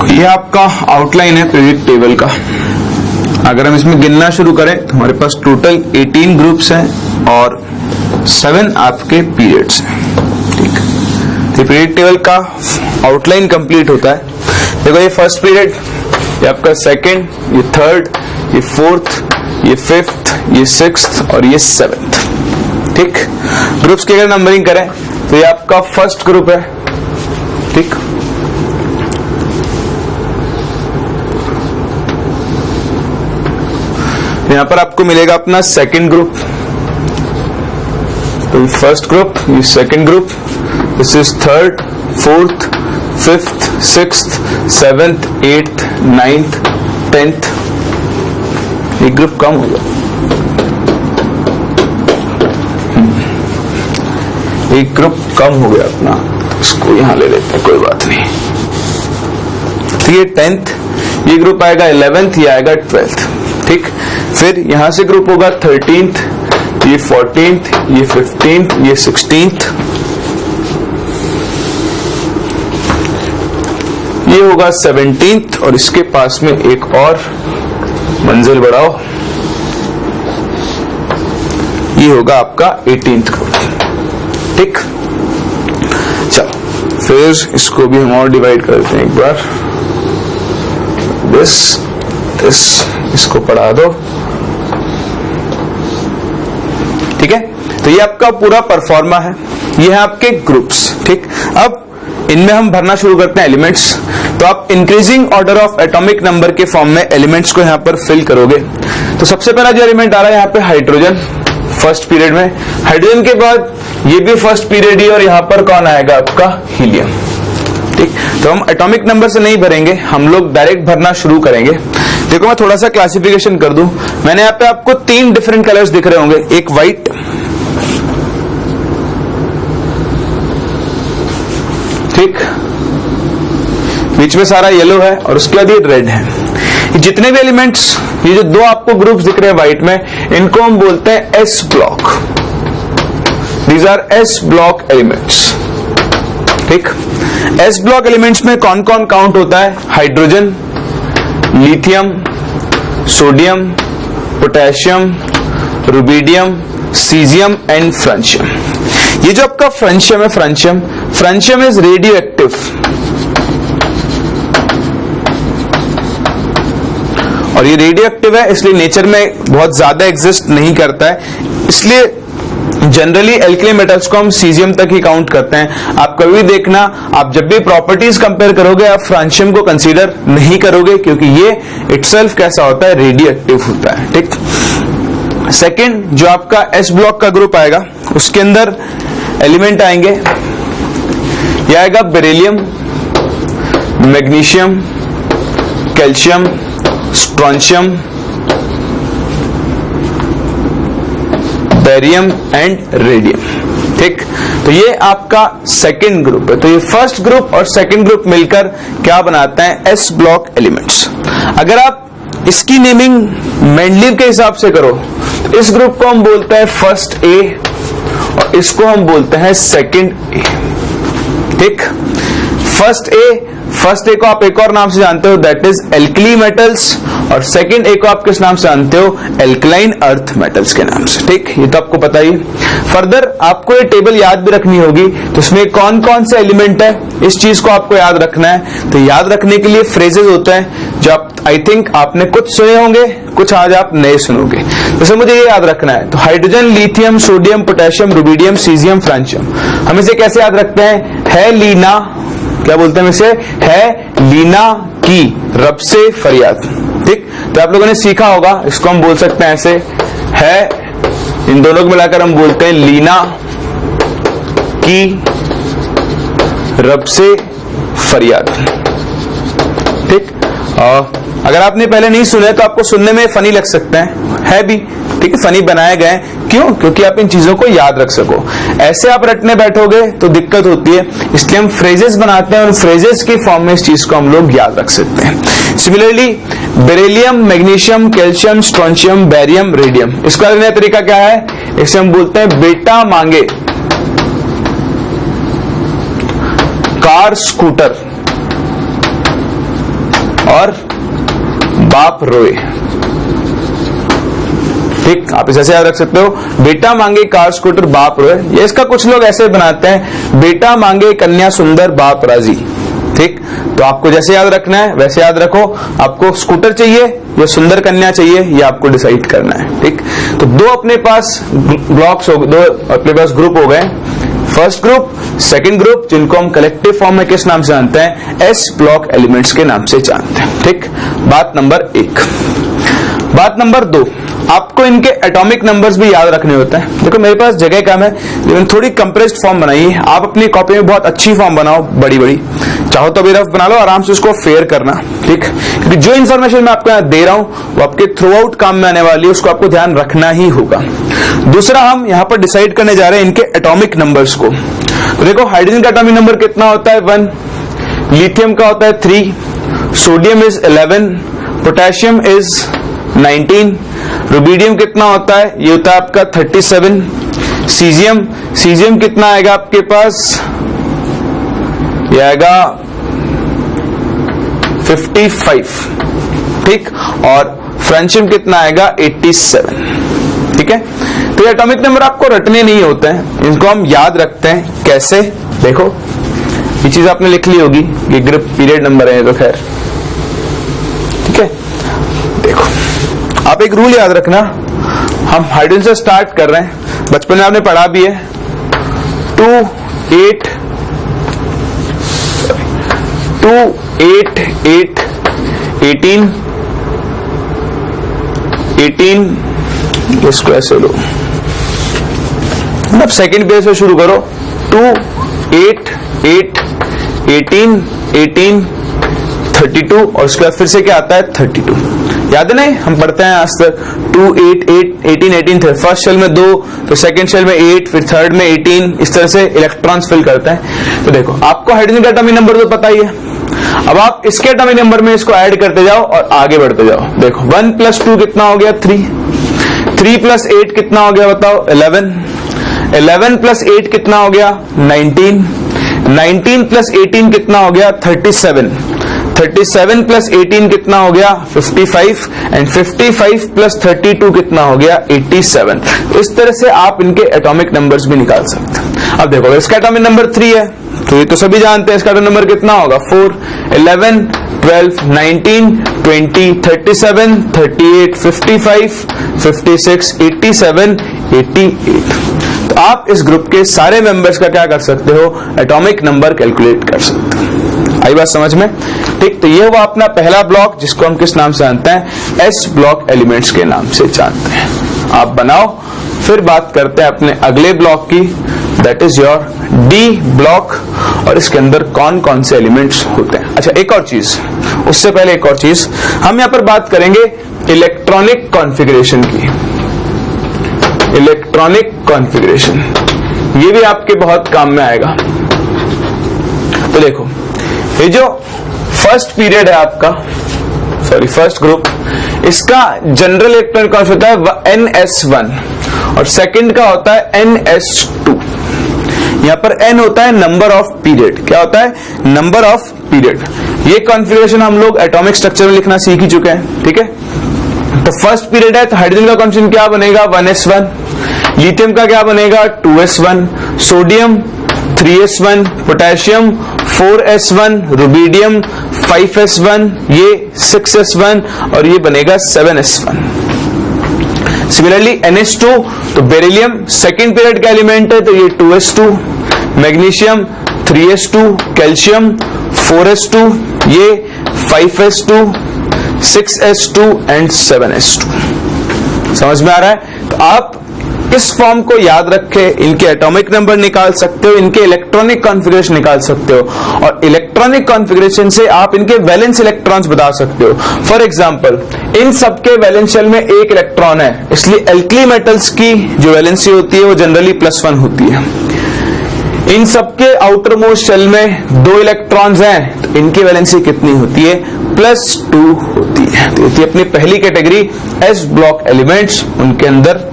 ये आपका आउटलाइन है पीरियड टेबल का। अगर हम इसमें गिनना शुरू करें तो हमारे पास टोटल 18 ग्रुप्स हैं और 7 आपके पीरियड्स हैं। ठीक, तो पीरियड टेबल का आउटलाइन कंप्लीट होता है। देखो, ये फर्स्ट पीरियड, ये आपका सेकंड, ये थर्ड, ये फोर्थ, ये फिफ्थ, ये सिक्स्थ और ये सेवेंथ। ठीक, ग्रुप्स की अगर नंबरिंग करें तो ये आपका फर्स्ट ग्रुप है। ठीक, यहां पर आपको मिलेगा अपना सेकंड ग्रुप। तो फर्स्ट ग्रुप, ये second group, this is third, fourth, fifth, sixth, seventh, eighth, ninth, 10th। एक ग्रुप कम होगा। एक ग्रुप कम हो गया अपना, इसको यहां ले लेते हैं, कोई बात नहीं। तो ये 10th, ये ग्रुप आएगा 11th, ये आएगा 12th, ठीक। फिर यहां से ग्रुप होगा 13th, ये 14th, ये 15th, ये 16th, ये होगा 17th, और इसके पास में एक और मंजिल बढ़ाओ, ये होगा आपका 18th ग्रुप, ठीक। चलो फिर इसको भी हम और डिवाइड करते हैं एक बार, दिस इसको पढ़ा दो, ठीक है। तो ये आपका पूरा परफॉर्मा है, ये है आपके ग्रुप्स, ठीक। अब इनमें हम भरना शुरू करते हैं एलिमेंट्स। तो आप increasing order of atomic number के फॉर्म में एलिमेंट्स को यहां पर फिल करोगे। तो सबसे पहला जो एलिमेंट आ रहा है यहां पे हाइड्रोजन, फर्स्ट पीरियड में। हाइड्रोजन के बाद ये भी फर्स्ट पीरियड ही, और यहां पर कौन आएगा आपका हीलियम, ठीक। तो हम एटॉमिक नंबर से नहीं भरेंगे, हम लोग डायरेक्ट भरना शुरू करेंगे। देखो मैं थोड़ा सा क्लासिफिकेशन कर दूं, मैंने यहाँ पे आपको 3 डिफरेंट कलर्स दिख रहे होंगे, एक व्हाइट, ठीक, बीच में सारा येलो है, और उसके बाद ये रेड है। जितने भी एलिमेंट्स, ये जो 2 आपको ग्रुप्स दिख रहे हैं व्हाइट में, इनको हम बोलते हैं S block. These R S block elements, ठीक। एस ब्लॉक एलिमेंट्स में कौन कौन काउंट होता है? Hydrogen, lithium, sodium, potassium, rubidium, caesium and francium. ये जो आपका फ्रांशियम है, फ्रांशियम इज रेडियो एक्टिव, और ये रेडियो एक्टिव है, इसलिए नेचर में बहुत ज्यादा एग्जिस्ट नहीं करता है, इसलिए जनरली एल्कली मेटल्स को हम सीजियम तक ही काउंट करते हैं। आप कभी भी देखना, आप जब भी प्रॉपर्टीज कंपेयर करोगे, आप फ्रांशियम को कंसीडर नहीं करोगे, क्योंकि ये इटसेल्फ कैसा होता है, रेडियो एक्टिव होता है, ठीक। सेकंड जो आपका एस ब्लॉक का ग्रुप आएगा, उसके अंदर एलिमेंट आएंगे, ये आएगा beryllium, magnesium, calcium, strontium, barium and radium, ठीक। तो ये आपका सेकंड ग्रुप है। तो ये फर्स्ट ग्रुप और सेकंड ग्रुप मिलकर क्या बनाते हैं? S block elements. अगर आप इसकी नेमिंग मेंडलीव के हिसाब से करो, तो इस ग्रुप को हम बोलते हैं फर्स्ट ए, और इसको हम बोलते हैं सेकंड ए, ठीक। फर्स्ट ए को आप एक और नाम से जानते हो, दैट इज एल्कली मेटल्स, और सेकंड ए को आप किस नाम से जानते हो? एल्कलाइन अर्थ मेटल्स के नाम से, ठीक। ये तो आपको पता ही। फर्दर आपको ये टेबल याद भी रखनी होगी, तो इसमें कौन कौन से एलिमेंट है, इस चीज को आपको याद रखना है। तो याद रखने के लिए फ्रेजेस होते हैं जो आप आई थिंक आपने कुछ सुने होंगे, कुछ आज आप नए सुनोगे। जैसे मुझे ये याद रखना है, तो hydrogen, lithium, sodium, potassium, rubidium, caesium, francium. हम इसे कैसे याद रखते हैं? है लीना, क्या बोलते हैं इसे? है लीना की रब से फरियाद, ठीक। तो आप लोगों ने सीखा होगा, इसको हम बोल सकते हैं ऐसे, है, इन दोनों को मिलाकर हम बोलते हैं लीना की रब से फरियाद, ठीक। अगर आपने पहले नहीं सुने तो आपको सुनने में फनी लग सकता है भी, ठीक है, फनी बनाए गए। क्यों? क्योंकि आप इन चीजों को याद रख सको। ऐसे आप रटने बैठोगे तो दिक्कत होती है, इसलिए हम फ्रेजेस बनाते हैं, और फ्रेजेस की फॉर्म में इस चीज को हम लोग याद रख सकते हैं। Similarly beryllium, magnesium, calcium, strontium, barium, radium, इसका नया तरीका क्या है? इसे हम बोलते हैं बेटा मांगे कार स्कूटर और बाप रोए, ठीक। आप इसे ऐसे याद रख सकते हो, बेटा मांगे कार स्कूटर बाप रोए। ये इसका कुछ लोग ऐसे बनाते हैं, बेटा मांगे कन्या सुंदर बाप राजी, ठीक। तो आपको जैसे याद रखना है वैसे याद रखो। आपको स्कूटर चाहिए या सुंदर कन्या चाहिए, ये आपको डिसाइड करना है, ठीक। तो दो अपने पास ब्लॉक्स हो, दो अपने पास ग्रुप हो गए, फर्स्ट ग्रुप, सेकंड ग्रुप, जिनको हम कलेक्टिव फॉर्म में किस नाम से जानते हैं? एस ब्लॉक एलिमेंट्स के नाम से जानते हैं, ठीक। बात नंबर 1। बात नंबर 2, आपको इनके एटॉमिक नंबर्स भी याद रखने होते हैं। देखो मेरे पास जगह कम है, लेकिन थोड़ी कंप्रेस्ड फॉर्म बनाइए। आप अपनी कॉपी में बहुत अच्छी फॉर्म बनाओ, बड़ी बड़ी। चाहो तो अभी रफ बना लो, आराम से उसको फेयर करना, ठीक। क्योंकि जो इन्फॉर्मेशन मैं आपको यहाँ दे रहा हूं वो आपके थ्रू आउट काम में आने वाली है, उसको आपको ध्यान रखना ही होगा। दूसरा, हम यहाँ पर डिसाइड करने जा रहे हैं इनके एटॉमिक नंबर्स को। तो देखो, हाइड्रोजन का एटॉमिक नंबर कितना होता है 1, लिथियम का होता है 3, sodium is 11, potassium is 19, rubidium कितना होता है, ये होता है आपका 37, सीजियम कितना आएगा आपके पास, ये आएगा 55, ठीक, और फ्रांशियम कितना आएगा 87, ठीक है। तो ये एटॉमिक नंबर आपको रटने नहीं होते हैं, इनको हम याद रखते हैं। कैसे? देखो, ये चीज आपने लिख ली होगी, ये ग्रुप पीरियड नंबर है, तो खैर ठीक है। देखो, आप एक रूल याद रखना, हम हाइड्रोजन से स्टार्ट कर रहे हैं, बचपन में आपने पढ़ा भी है, 2 8 8 18 18, इसको ऐसे लो, अब सेकेंड पेज से शुरू करो, 2 8 8 18 18 32, और उसके बाद फिर से क्या आता है 32। याद है नहीं, हम पढ़ते हैं आज तक 2 8 8 18 18, फर्स्ट शेल में 2, फिर सेकंड शेल में 8, फिर थर्ड में 18, इस तरह से इलेक्ट्रॉन्स फिल करते हैं। तो देखो, आपको हाइड्रोजन का एटॉमिक नंबर तो पता ही है, अब आप इसके एटॉमिक नंबर में इसको ऐड करते जाओ और आगे बढ़ते जाओ। देखो, 1 + 2 कितना हो गया 3, 3 + 8 कितना हो गया बताओ 11, 11 + 8 कितना हो गया 19, 19 + 18 कितना हो गया 37, 37 + 18 कितना हो गया 55, एंड 55 + 32 कितना हो गया 87। इस तरह से आप इनके एटॉमिक नंबर्स भी निकाल सकते हैं। अब देखो, इसका एटॉमिक नंबर 3 है, तो ये तो सभी जानते हैं, इसका एटॉमिक नंबर कितना होगा 4, 11 12 19 20 37 38 55 56 87 88। तो आप इस ग्रुप के सारे मेंबर्स का क्या कर सकते हो, एटॉमिक नंबर कैलकुलेट कर सकते हो। आई बात समझ में? ठीक, तो ये हुआ अपना पहला ब्लॉक, जिसको हम किस नाम से जानते हैं, एस ब्लॉक एलिमेंट्स के नाम से जानते हैं। आप बनाओ, फिर बात करते हैं अपने अगले ब्लॉक की, that is your D block, और इसके अंदर कौन कौन से एलिमेंट्स होते हैं। अच्छा, एक और चीज, उससे पहले एक और चीज, हम यहां पर बात करेंगे इलेक्ट्रॉनिक कॉन्फ़िगरेशन की। इलेक्ट्रॉनिक कॉन्फ़िगरेशन, ये भी आपके बहुत काम में आएगा। तो देखो, ये जो फर्स्ट पीरियड है आपका, सॉरी फर्स्ट ग्रुप, इसका जनरल इलेक्ट्रॉनिक कॉन्फ़िगरेशन होता है NS1, और सेकंड का होता है NS2। यहां पर N होता है नंबर ऑफ पीरियड। क्या होता है? Number of period. ये कॉन्फ़िगरेशन हम लोग एटॉमिक स्ट्रक्चर में लिखना सीख ही चुके हैं, ठीक है। तो फर्स्ट पीरियड है, तो हाइड्रोजन का कॉन्फ़िगरेशन क्या बनेगा 1s1, लिथियम का क्या बनेगा 2s1, sodium 3s1, potassium 4s1, rubidium 5s1, ये 6s1, और ये बनेगा 7s1। सिमिलरली NH2, तो बेरिलियम सेकेंड पीरियड का एलिमेंट है, तो ये 2s2, magnesium 3s2, calcium 4s2, ये 5s2, 6s2 एंड 7s2। समझ में आ रहा है? तो आप इस फॉर्म को याद रखे, इनके एटॉमिक नंबर निकाल सकते हो, इनके इलेक्ट्रॉनिक कॉन्फ़िगरेशन निकाल सकते हो, और इलेक्ट्रॉनिक कॉन्फ़िगरेशन से आप इनके वैलेंस इलेक्ट्रॉन्स बता सकते हो। फॉर एग्जांपल, इन सबके वैलेंस शेल में एक इलेक्ट्रॉन है, इसलिए एल्कली मेटल्स की जो वैलेंसी होती है वो जनरली +1 होती है। इन सबके आउटर मोस्ट शेल में 2 इलेक्ट्रॉन्स हैं, तो इनकी वैलेंसी कितनी होती है +2 होती है। तो ये अपनी पहली कैटेगरी एस ब्लॉक एलिमेंट्स, उनके अंदर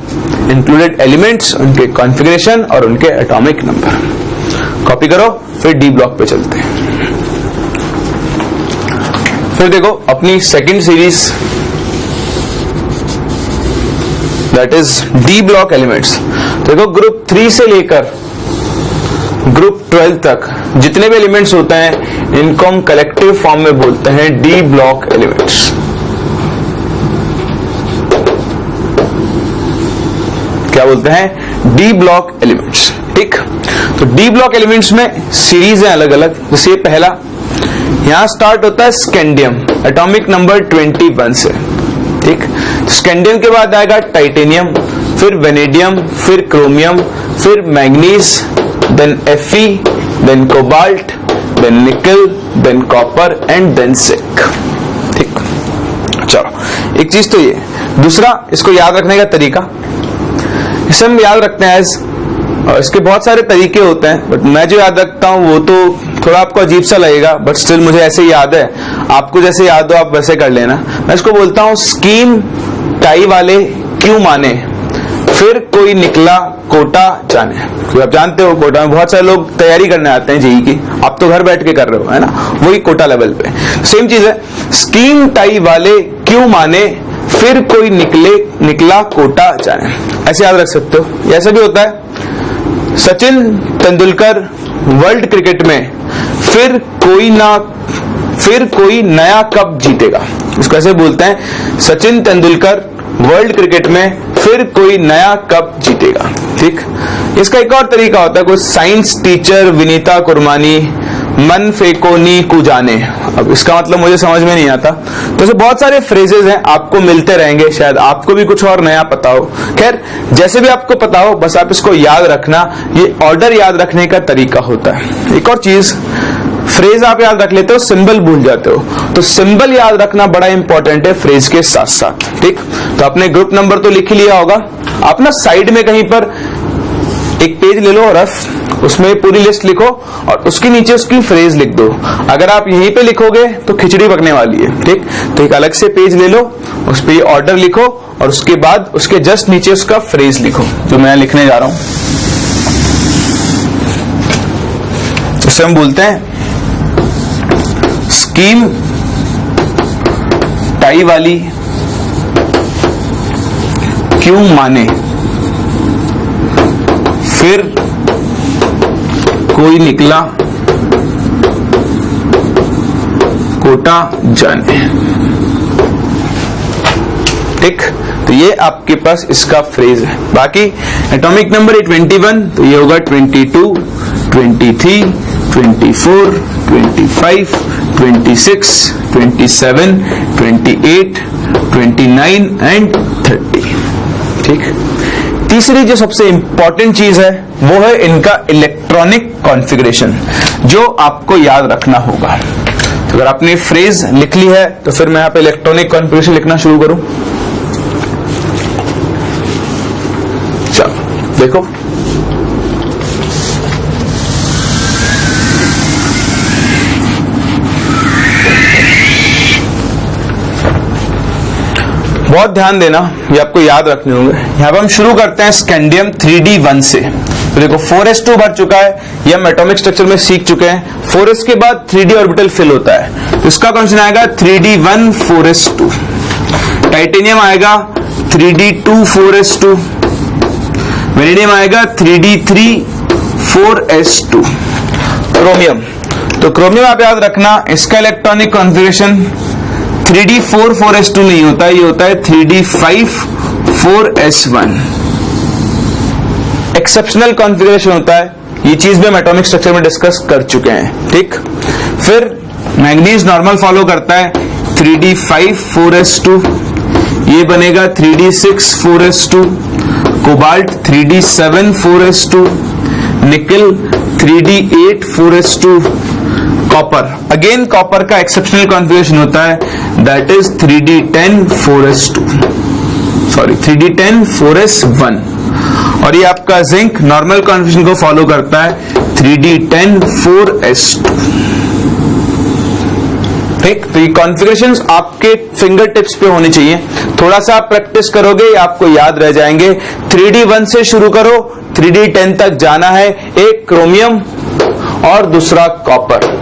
इंक्लूडेड एलिमेंट्स, उनके कॉन्फ़िगरेशन और उनके एटॉमिक नंबर। कॉपी करो, फिर डी ब्लॉक पे चलते हैं। फिर देखो अपनी second series, that is D block elements. देखो ग्रुप 3 से लेकर ग्रुप 12 तक जितने भी एलिमेंट्स होते हैं, इनको हम कलेक्टिव फॉर्म में बोलते हैं डी ब्लॉक एलिमेंट्स। क्या बोलते हैं? D block elements. ठीक, तो डी ब्लॉक एलिमेंट्स में सीरीज है अलग अलग। जैसे ये पहला यहां स्टार्ट होता है स्कैंडियम, एटॉमिक नंबर 21 से। ठीक, स्कैंडियम के बाद आएगा टाइटेनियम, फिर वेनेडियम, फिर क्रोमियम, फिर manganese, then Fe, then cobalt, then nickel, then copper and then zinc. ठीक, चलो एक चीज तो ये। दूसरा, इसको याद रखने का तरीका, इसे हम याद रखते हैं एज, और इसके बहुत सारे तरीके होते हैं, बट मैं जो याद रखता हूं वो तो थोड़ा आपको अजीब सा लगेगा, बट स्टिल मुझे ऐसे याद है। आपको जैसे याद हो आप वैसे कर लेना। मैं इसको बोलता हूं स्कीम टाई वाले क्यों माने, फिर कोई निकला कोटा जाने। क्योंकि आप जानते हो कोटा में बहुत सारे लोग तैयारी करने आते हैं जेईई की, आप तो घर बैठ के कर रहे हो, है ना, वही कोटा लेवल पे सेम चीज है। स्कीम टाई वाले क्यों माने, फिर कोई निकला कोटा जाने, ऐसे याद रख सकते हो। ऐसा भी होता है सचिन तेंदुलकर वर्ल्ड क्रिकेट में फिर कोई नया कप जीतेगा। इसको ऐसे बोलते हैं सचिन तेंदुलकर वर्ल्ड क्रिकेट में फिर कोई नया कप जीतेगा। ठीक, इसका एक और तरीका होता है, कोई साइंस टीचर विनीता कुरमानी मन फेकोनी को जाने। अब इसका मतलब मुझे समझ में नहीं आता। तो ऐसे बहुत सारे फ्रेजेस हैं, आपको मिलते रहेंगे, शायद आपको भी कुछ और नया पता हो। खैर, जैसे भी आपको पता हो बस आप इसको याद रखना, ये ऑर्डर याद रखने का तरीका होता है। एक और चीज, फ्रेज आप याद रख लेते हो, सिंबल भूल जाते हो, तो सिंबल याद रखना बड़ा इंपॉर्टेंट है फ्रेज के साथ साथ। ठीक, तो आपने ग्रुप नंबर तो लिख ही लिया होगा। आप ना साइड में कहीं पर एक पेज ले लो रफ, उसमें पूरी लिस्ट लिखो और उसके नीचे उसकी फ्रेज लिख दो। अगर आप यहीं पे लिखोगे तो खिचड़ी पकने वाली है। ठीक, तो एक अलग से पेज ले लो, उस पे ऑर्डर लिखो और उसके बाद उसके जस्ट नीचे उसका फ्रेज लिखो, जो मैं लिखने जा रहा हूं। इसे हम बोलते हैं स्कीम टाई वाली क्यों माने, फिर कोई निकला कोटा जाने। ठीक, तो ये आपके पास इसका फ्रेज है। बाकी एटॉमिक नंबर 21, तो ये होगा 22, 23, 24, 25, 26, 27, 28, 29 एंड 30। ठीक, तीसरी जो सबसे इंपॉर्टेंट चीज है वो है इनका इलेक्ट्रॉनिक कॉन्फ़िगरेशन, जो आपको याद रखना होगा। तो अगर आपने फ्रेज लिख ली है तो फिर मैं यहां पे इलेक्ट्रॉनिक कॉन्फ़िगरेशन लिखना शुरू करूं। चलो देखो, बहुत ध्यान देना, ये आपको याद रखने होंगे। यहां पर हम शुरू करते हैं स्कैंडियम 3d1 से। तो देखो 4s2 भर चुका है, ये हम एटॉमिक स्ट्रक्चर में सीख चुके हैं। 4s के बाद 3d ऑर्बिटल फिल होता है, तो इसका कॉन्सेप्ट आएगा 3d1 4s2। टाइटेनियम आएगा 3d2 4s2। वेनेडियम आएगा 3d3 4s2। क्रोमियम, तो क्रोमियम आप याद रखना, इसका इलेक्ट्रॉनिक कॉन्फ़िगरेशन 3d4 4s2 नहीं होता, ये होता है 3d5 4s1। एक्सेप्शनल कॉन्फ़िगरेशन होता है, ये चीज भी हम एटॉमिक स्ट्रक्चर में डिस्कस कर चुके हैं। ठीक, फिर मैग्नीज नॉर्मल फॉलो करता है 3d5 4s2, ये बनेगा 3d6 4s2। Cobalt 3d7 4s2, निकल 3d8 4s2। Copper, again copper का एक्सेप्शनल कॉन्फ़िगरेशन होता है, that is 3d10 4s2, sorry 3d10 4s1। और ये आपका जिंक नॉर्मल कॉन्फ़िगरेशन को फॉलो करता है 3d10 4s2। ठीक, तो ये कॉन्फ़िगरेशंस आपके फिंगर टिप्स पे होनी चाहिए। थोड़ा सा आप प्रैक्टिस करोगे आपको याद रह जाएंगे। 3d1 से शुरू करो, 3d10 तक जाना है। एक क्रोमियम और दूसरा कॉपर।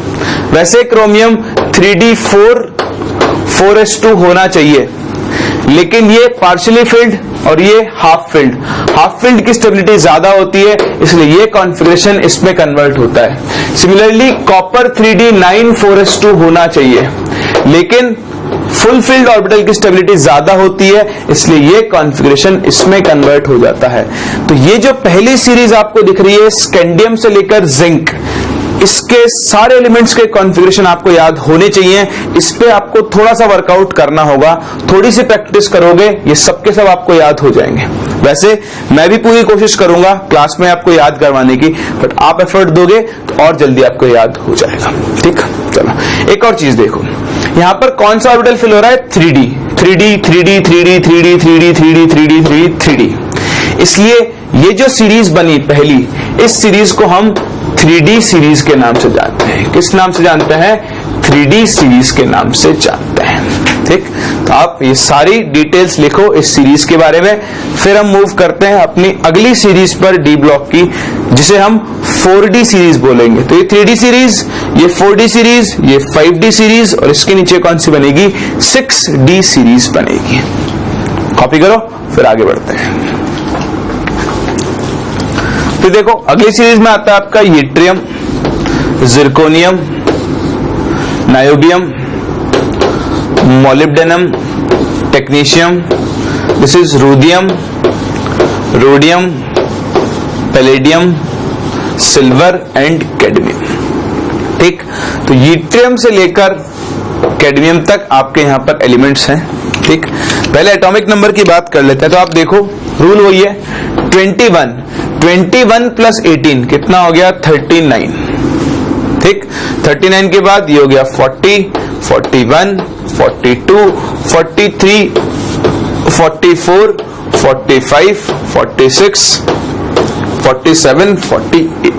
वैसे क्रोमियम 3d4 4s2 होना चाहिए, लेकिन ये पार्शियली फिल्ड और ये हाफ फिल्ड। हाफ फिल्ड की स्टेबिलिटी ज्यादा होती है, इसलिए ये कॉन्फ़िगरेशन इसमें कन्वर्ट होता है। सिमिलरली कॉपर 3d9 4s2 होना चाहिए, लेकिन फुल फिल्ड ऑर्बिटल की स्टेबिलिटी ज्यादा होती है, इसलिए ये कॉन्फ़िगरेशन इसमें कन्वर्ट हो जाता है। तो ये जो पहली सीरीज आपको दिख रही है स्कैंडियम से लेकर जिंक, इसके सारे एलिमेंट्स के कॉन्फ़िगरेशन आपको याद होने चाहिए। इस पे आपको थोड़ा सा वर्कआउट करना होगा, थोड़ी सी प्रैक्टिस करोगे ये सब के सब आपको याद हो जाएंगे। वैसे मैं भी पूरी कोशिश करूंगा क्लास में आपको याद करवाने की, बट आप एफर्ट दोगे तो और जल्दी आपको याद हो जाएगा। ठीक, चलो एक और चीज देखो, यहां पर कौन सा ऑर्बिटल फिल हो रहा है? 3D 3D 3D 3D 3D 3D 3D 3D 3D 3D। इसलिए ये जो सीरीज बनी पहली, इस सीरीज को हम 3D सीरीज के नाम से जानते हैं। किस नाम से जानते हैं? 3D सीरीज के नाम से जानते हैं। ठीक, तो आप ये सारी डिटेल्स लिखो इस सीरीज के बारे में। फिर हम मूव करते हैं अपनी अगली सीरीज पर, डी ब्लॉक की, जिसे हम 4D सीरीज बोलेंगे। तो ये 3D सीरीज, ये 4D सीरीज, ये 5D सीरीज, और इसके नीचे कौन सी बनेगी? 6D सीरीज बनेगी। कॉपी करो, फिर आगे बढ़ते हैं। तो देखो अगली सीरीज में आता है आपका yttrium, zirconium, niobium, molybdenum, technetium, this is ruthenium, rhodium, palladium, silver and cadmium. ठीक, तो यट्रियम से लेकर कैडमियम तक आपके यहां पर एलिमेंट्स हैं। ठीक, पहले एटॉमिक नंबर की बात कर लेते हैं। तो आप देखो रूल वही है, 21 प्लस 18 कितना हो गया? 39। ठीक, 39 के बाद ये हो गया 40, 41, 42, 43, 44, 45, 46, 47, 48।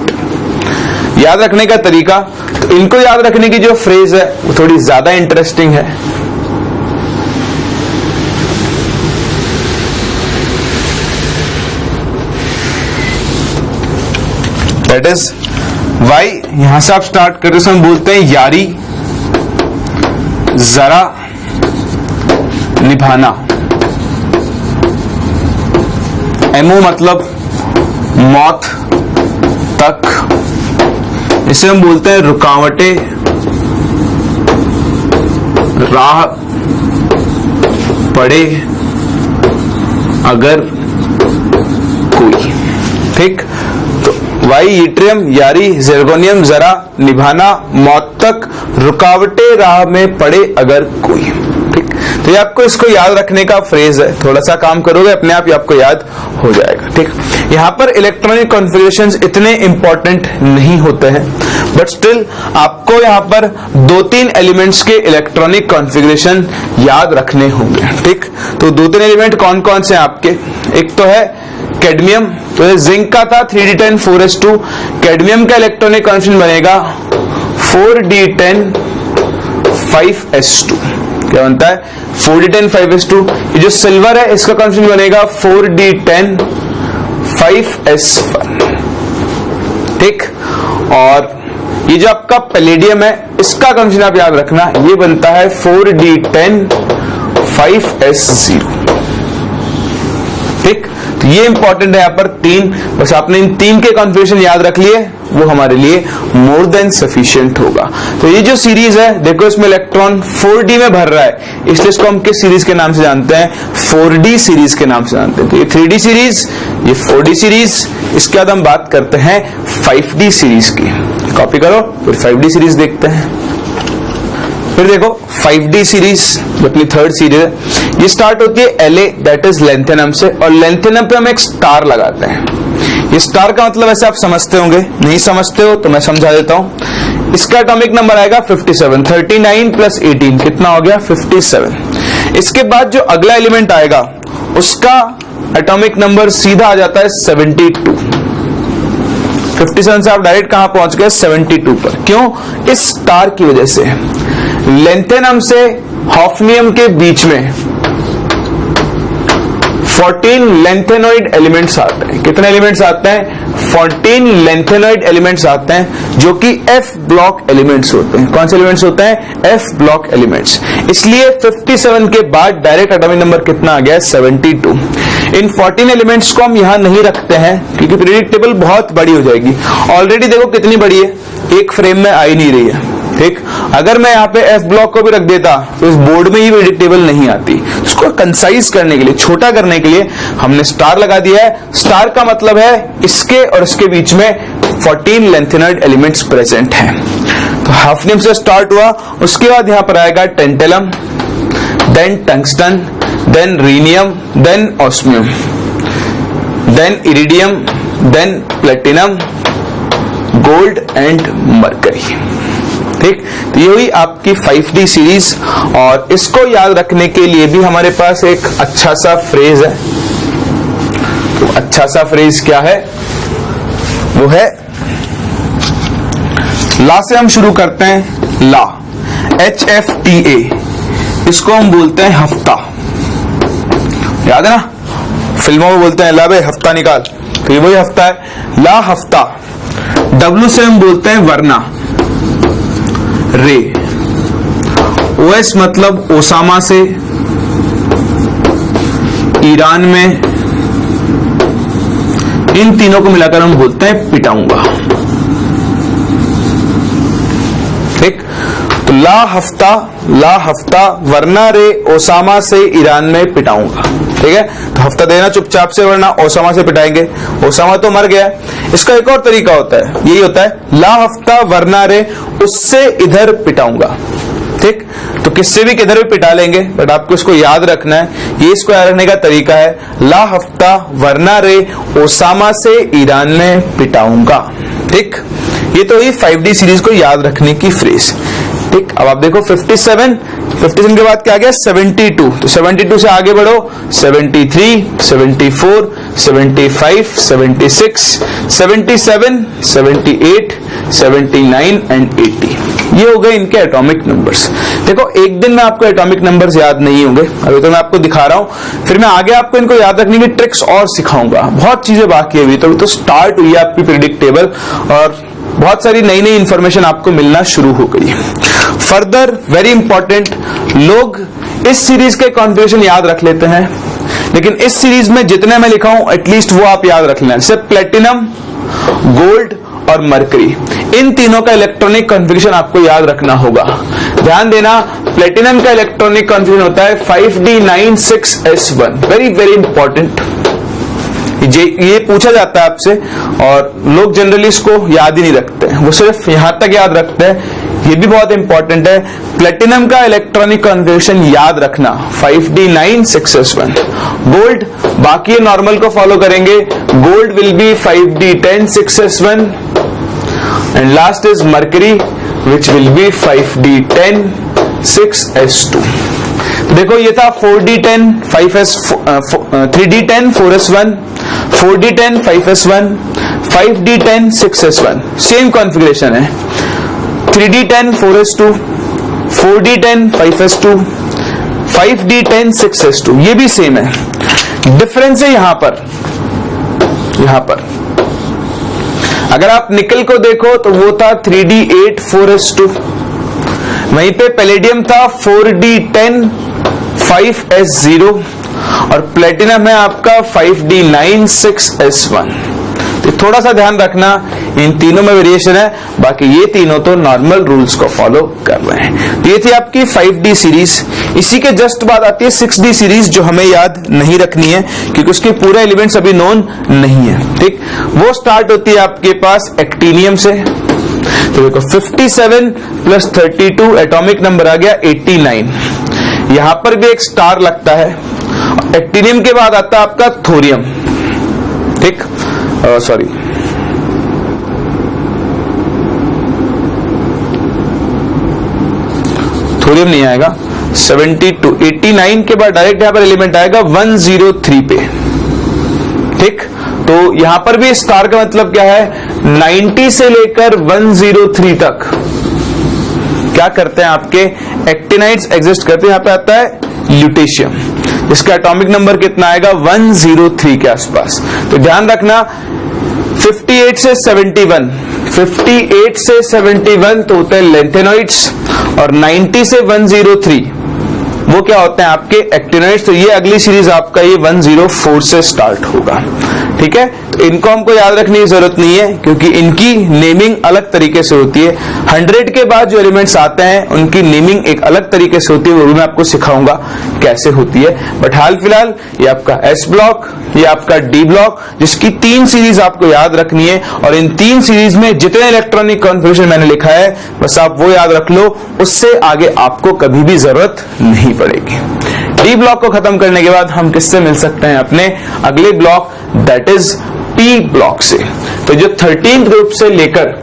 याद रखने का तरीका, तो इनको याद रखने की जो फ्रेज है वो थोड़ी ज्यादा इंटरेस्टिंग है। दैट इज वाई, यहां से आप स्टार्ट करते समय बोलते हैं यारी, जरा, निभाना। एमओ मतलब मौत तक, इसे हम बोलते हैं रुकावटें, राह पड़े अगर कोई। ठीक, तो वाई यट्रियम, यारी, जिरकोनियम, जरा, निभाना, मौत तक, रुकावटें राह में पड़े अगर कोई। ठीक, तो ये आपको इसको याद रखने का फ्रेज है। थोड़ा सा काम करोगे अपने आप ही आपको याद हो जाएगा। ठीक, यहां पर इलेक्ट्रॉनिक कॉन्फ़िगरेशंस इतने इंपॉर्टेंट नहीं होते हैं, बट स्टिल आपको यहां पर 2-3 एलिमेंट्स के इलेक्ट्रॉनिक कॉन्फ़िगरेशन याद रखने होंगे। ठीक, तो 2-3 एलिमेंट कौन कौन से हैं आपके? एक तो है कैडमियम, तो ये जिंक का था 3d10 4s2। कैडमियम का इलेक्ट्रॉनिक कॉन्फ़िगरेशन बनेगा 4d10 5s2। क्या बनता है? 4d10 5s2। ये जो सिल्वर है इसका कॉन्फ़िगरेशन बनेगा 4d10 5s1। ठीक, और ये जो आपका पैलेडियम है इसका कॉन्फ़िगरेशन आप याद रखना, ये बनता है 4d10 5s0। ठीक, तो ये इंपॉर्टेंट है यहां पर 3। बस आपने इन 3 के कॉन्फ़िगरेशन याद रख लिए, वो हमारे लिए मोर देन सफिशिएंट होगा। तो ये जो सीरीज है देखो, इसमें इलेक्ट्रॉन 4d में भर रहा है, इसलिए इसको हम किस सीरीज के नाम से जानते हैं? 4d सीरीज के नाम से जानते हैं। तो ये 3d सीरीज, ये 4d सीरीज, इसके बाद हम बात करते हैं 5d सीरीज की। कॉपी करो, फिर 5d सीरीज देखते हैं। फिर देखो 5d सीरीज, अपनी थर्ड सीरीज है, ये स्टार्ट होती है La, दैट इज लेंथेनम से, और लेंथेनम पे हम एक स्टार लगाते हैं। ये स्टार का मतलब ऐसे आप समझते होंगे, नहीं समझते हो तो मैं समझा देता हूं। इसका एटॉमिक नंबर आएगा 57, 39 प्लस 18 कितना हो गया? 57। इसके बाद जो अगला एलिमेंट आएगा उसका एटॉमिक नंबर सीधा आ जाता है 72। 57 से आप डायरेक्ट कहां पहुंच गए? 72 पर। क्यों? इस स्टार की वजह से। लेंथेनम से हॉफनियम के बीच में 14 लेंथेनॉइड एलिमेंट्स आते हैं। कितने एलिमेंट्स आते हैं? 14 लेंथेनॉइड एलिमेंट्स आते हैं, जो कि F ब्लॉक एलिमेंट्स होते हैं। कौन से एलिमेंट्स होते हैं? F block elements. इसलिए 57 के बाद डायरेक्ट एटॉमिक नंबर कितना आ गया? 72। इन 14 एलिमेंट्स को हम यहां नहीं रखते हैं क्योंकि पीरियोडिक टेबल बहुत बड़ी हो जाएगी। ऑलरेडी देखो कितनी बड़ी है, एक फ्रेम में आ ही नहीं रही है। ठीक। अगर मैं यहाँ पे एफ ब्लॉक को भी रख देता तो इस बोर्ड में ये पीरियोडिक टेबल नहीं आती। इसको कंसाइज करने के लिए, छोटा करने के लिए हमने स्टार लगा दिया है। स्टार का मतलब है इसके और इसके बीच में 14 लेंथेनॉइड एलिमेंट्स प्रेजेंट हैं। तो हाफनियम से स्टार्ट हुआ, उसके बाद यहां पर आएगा tantalum, then tungsten, then rhenium, then osmium, then iridium, then platinum, gold and mercury. ठीक, तो ये हुई आपकी 5D सीरीज। और इसको याद रखने के लिए भी हमारे पास एक अच्छा सा फ्रेज है। तो अच्छा सा फ्रेज क्या है? वो है ला से हम शुरू करते हैं। ला, HFTA, इसको हम बोलते हैं हफ्ता। याद है ना, फिल्मों में बोलते हैं ला बे हफ्ता निकाल, तो ये वही हफ्ता है, ला हफ्ता। W से हम बोलते हैं वरना, रे। OS मतलब ओसामा से, ईरान में, इन तीनों को मिलाकर हम बोलते हैं पिटाऊंगा। ठीक, तो ला हफ्ता, वरना रे, ओसामा से, ईरान में पिटाऊंगा। ठीक है, तो हफ्ता देना चुपचाप से, वरना ओसामा से पिटाएंगे। ओसामा तो मर गया। इसका एक और तरीका होता है, यही होता है ला हफ्ता वरना रे, उससे इधर पिटाऊंगा। ठीक, तो किससे भी किधर भी पिटा लेंगे, बट आपको इसको याद रखना है। ये इसको याद रखने का तरीका है, ला हफ्ता वरना रे, ओसामा से, ईरान में पिटाऊंगा। ठीक, ये तो ये 5D सीरीज को याद रखने की फ्रेज। ठीक, अब आप देखो 57 के बाद क्या आ गया? 72। तो 72 से आगे बढ़ो, 73, 74, 75, 76, 77, 78, 79 एंड 80। ये हो गए इनके एटॉमिक नंबर्स। देखो एक दिन में आपको एटॉमिक नंबर्स याद नहीं होंगे, अभी तो मैं आपको दिखा रहा हूं, फिर मैं आगे आपको इनको याद रखने की ट्रिक्स और सिखाऊंगा। बहुत चीजें बाकी है, अभी तो स्टार्ट हुई है आपकी प्रेडिक्ट टेबल, और बहुत सारी नई नई इंफॉर्मेशन आपको मिलना शुरू हो गई। फर्दर वेरी इंपॉर्टेंट, लोग इस सीरीज के कॉन्फ़िगरेशन याद रख लेते हैं, लेकिन इस सीरीज में जितने मैं लिखा हूं एटलीस्ट वो आप याद रख लेना। जैसे प्लेटिनम, गोल्ड और मरकरी, इन तीनों का इलेक्ट्रॉनिक कॉन्फ़िगरेशन आपको याद रखना होगा। ध्यान देना, प्लेटिनम का इलेक्ट्रॉनिक कॉन्फ़िगरेशन होता है 5D96S1, वेरी वेरी इंपॉर्टेंट। ये पूछा जाता है आपसे, और लोग जनरली इसको याद ही नहीं रखते हैं, वो सिर्फ यहां तक याद रखते हैं। ये भी बहुत इंपॉर्टेंट है, प्लेटिनम का इलेक्ट्रॉनिक कॉन्फ़िगरेशन याद रखना 5D96S1। गोल्ड, बाकी नॉर्मल को फॉलो करेंगे, gold will be 5D106S1, and last is mercury which will be 5D106S2। देखो ये था 4D10 3D10 4S1, 4D10 5S1, 5D10 6S1, same configuration है। 3D10 4S2, 4D10 5S2, 5D10 6S2, ये भी same है। डिफरेंस है यहां पर अगर आप निकल को देखो तो वो था 3D8 4S2, वहीं पे पैलेडियम था 4D10 5S0, और प्लेटिनम है आपका 5D96S1। तो थोड़ा सा ध्यान रखना, इन तीनों में वेरिएशन है, बाकी ये तीनों तो नॉर्मल रूल्स को फॉलो कर रहे हैं। तो ये थी आपकी 5D सीरीज। इसी के जस्ट बाद आती है 6D सीरीज, जो हमें याद नहीं रखनी है क्योंकि उसके पूरे एलिमेंट्स अभी नोन नहीं है। ठीक, वो स्टार्ट होती है आपके पास एक्टिनियम से। तो देखो 57 प्लस 32, एटॉमिक नंबर आ गया 89। यहां पर भी एक स्टार लगता है। एक्टिनियम के बाद आता है आपका थोरियम। ठीक, सॉरी, थोरियम नहीं आएगा। 72, 89 के बाद डायरेक्ट यहां पर एलिमेंट आएगा 103 पे। ठीक, तो यहां पर भी स्टार का मतलब क्या है? 90 से लेकर 103 तक क्या करते हैं आपके एक्टिनाइड्स एग्जिस्ट करते हैं। यहां पे आता है ल्यूटेशियम, इसका एटॉमिक नंबर कितना आएगा? 103 के आसपास। तो ध्यान रखना 58 से 71, 58 से 71 तो होते हैं लेंथेनॉइड्स, और 90 से 103 वो क्या होते हैं आपके एक्टिनोइड्स। तो ये अगली सीरीज आपका ये 104 से स्टार्ट होगा, ठीक है। तो इनको हमको याद रखने की जरूरत नहीं है क्योंकि इनकी नेमिंग अलग तरीके से होती है। 100 के बाद जो एलिमेंट्स आते हैं उनकी नेमिंग एक अलग तरीके से होती है, वो भी मैं आपको सिखाऊंगा कैसे होती है। बट हाल फिलहाल ये आपका एस ब्लॉक, ये आपका डी ब्लॉक, जिसकी 3 सीरीज आपको याद रखनी है। और इन 3 सीरीज में जितने इलेक्ट्रॉनिक कॉन्फ़िगरेशन मैंने लिखा है बस आप वो याद रख लो, उससे आगे आपको कभी भी जरूरत नहीं पड़ेगी। डी ब्लॉक को खत्म करने के बाद हम किससे मिल सकते हैं? अपने अगले block that is P block से। तो जो 13th ग्रुप से लेकर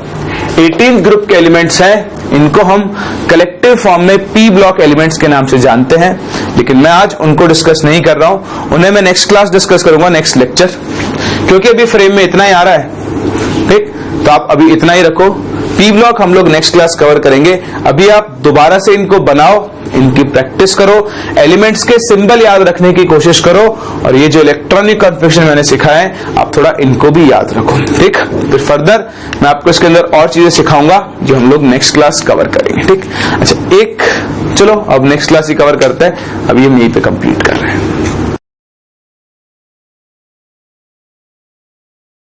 18th ग्रुप के एलिमेंट्स हैं इनको हम कलेक्टिव फॉर्म में पी ब्लॉक एलिमेंट्स के नाम से जानते हैं, लेकिन मैं आज उनको डिस्कस नहीं कर रहा हूं, उन्हें मैं नेक्स्ट क्लास डिस्कस करूंगा, नेक्स्ट लेक्चर, क्योंकि अभी फ्रेम में इतना ही आ रहा है, ठीक। तो आप अभी इतना ही रखो। पी ब्लॉक हम लोग नेक्स्ट क्लास कवर करेंगे। अभी आप दोबारा से इनको बनाओ, इनकी प्रैक्टिस करो, एलिमेंट्स के सिंबल याद रखने की कोशिश करो, और ये जो इलेक्ट्रॉनिक कॉन्फ़िगरेशन मैंने सिखाया है आप थोड़ा इनको भी याद रखो, ठीक। फिर फर्दर मैं आपको इसके अंदर और चीजें सिखाऊंगा जो हम लोग नेक्स्ट क्लास कवर करेंगे, ठीक। अच्छा, चलो अब नेक्स्ट क्लास ही कवर करते हैं, अभी हम यहीं पे कंप्लीट कर रहे हैं।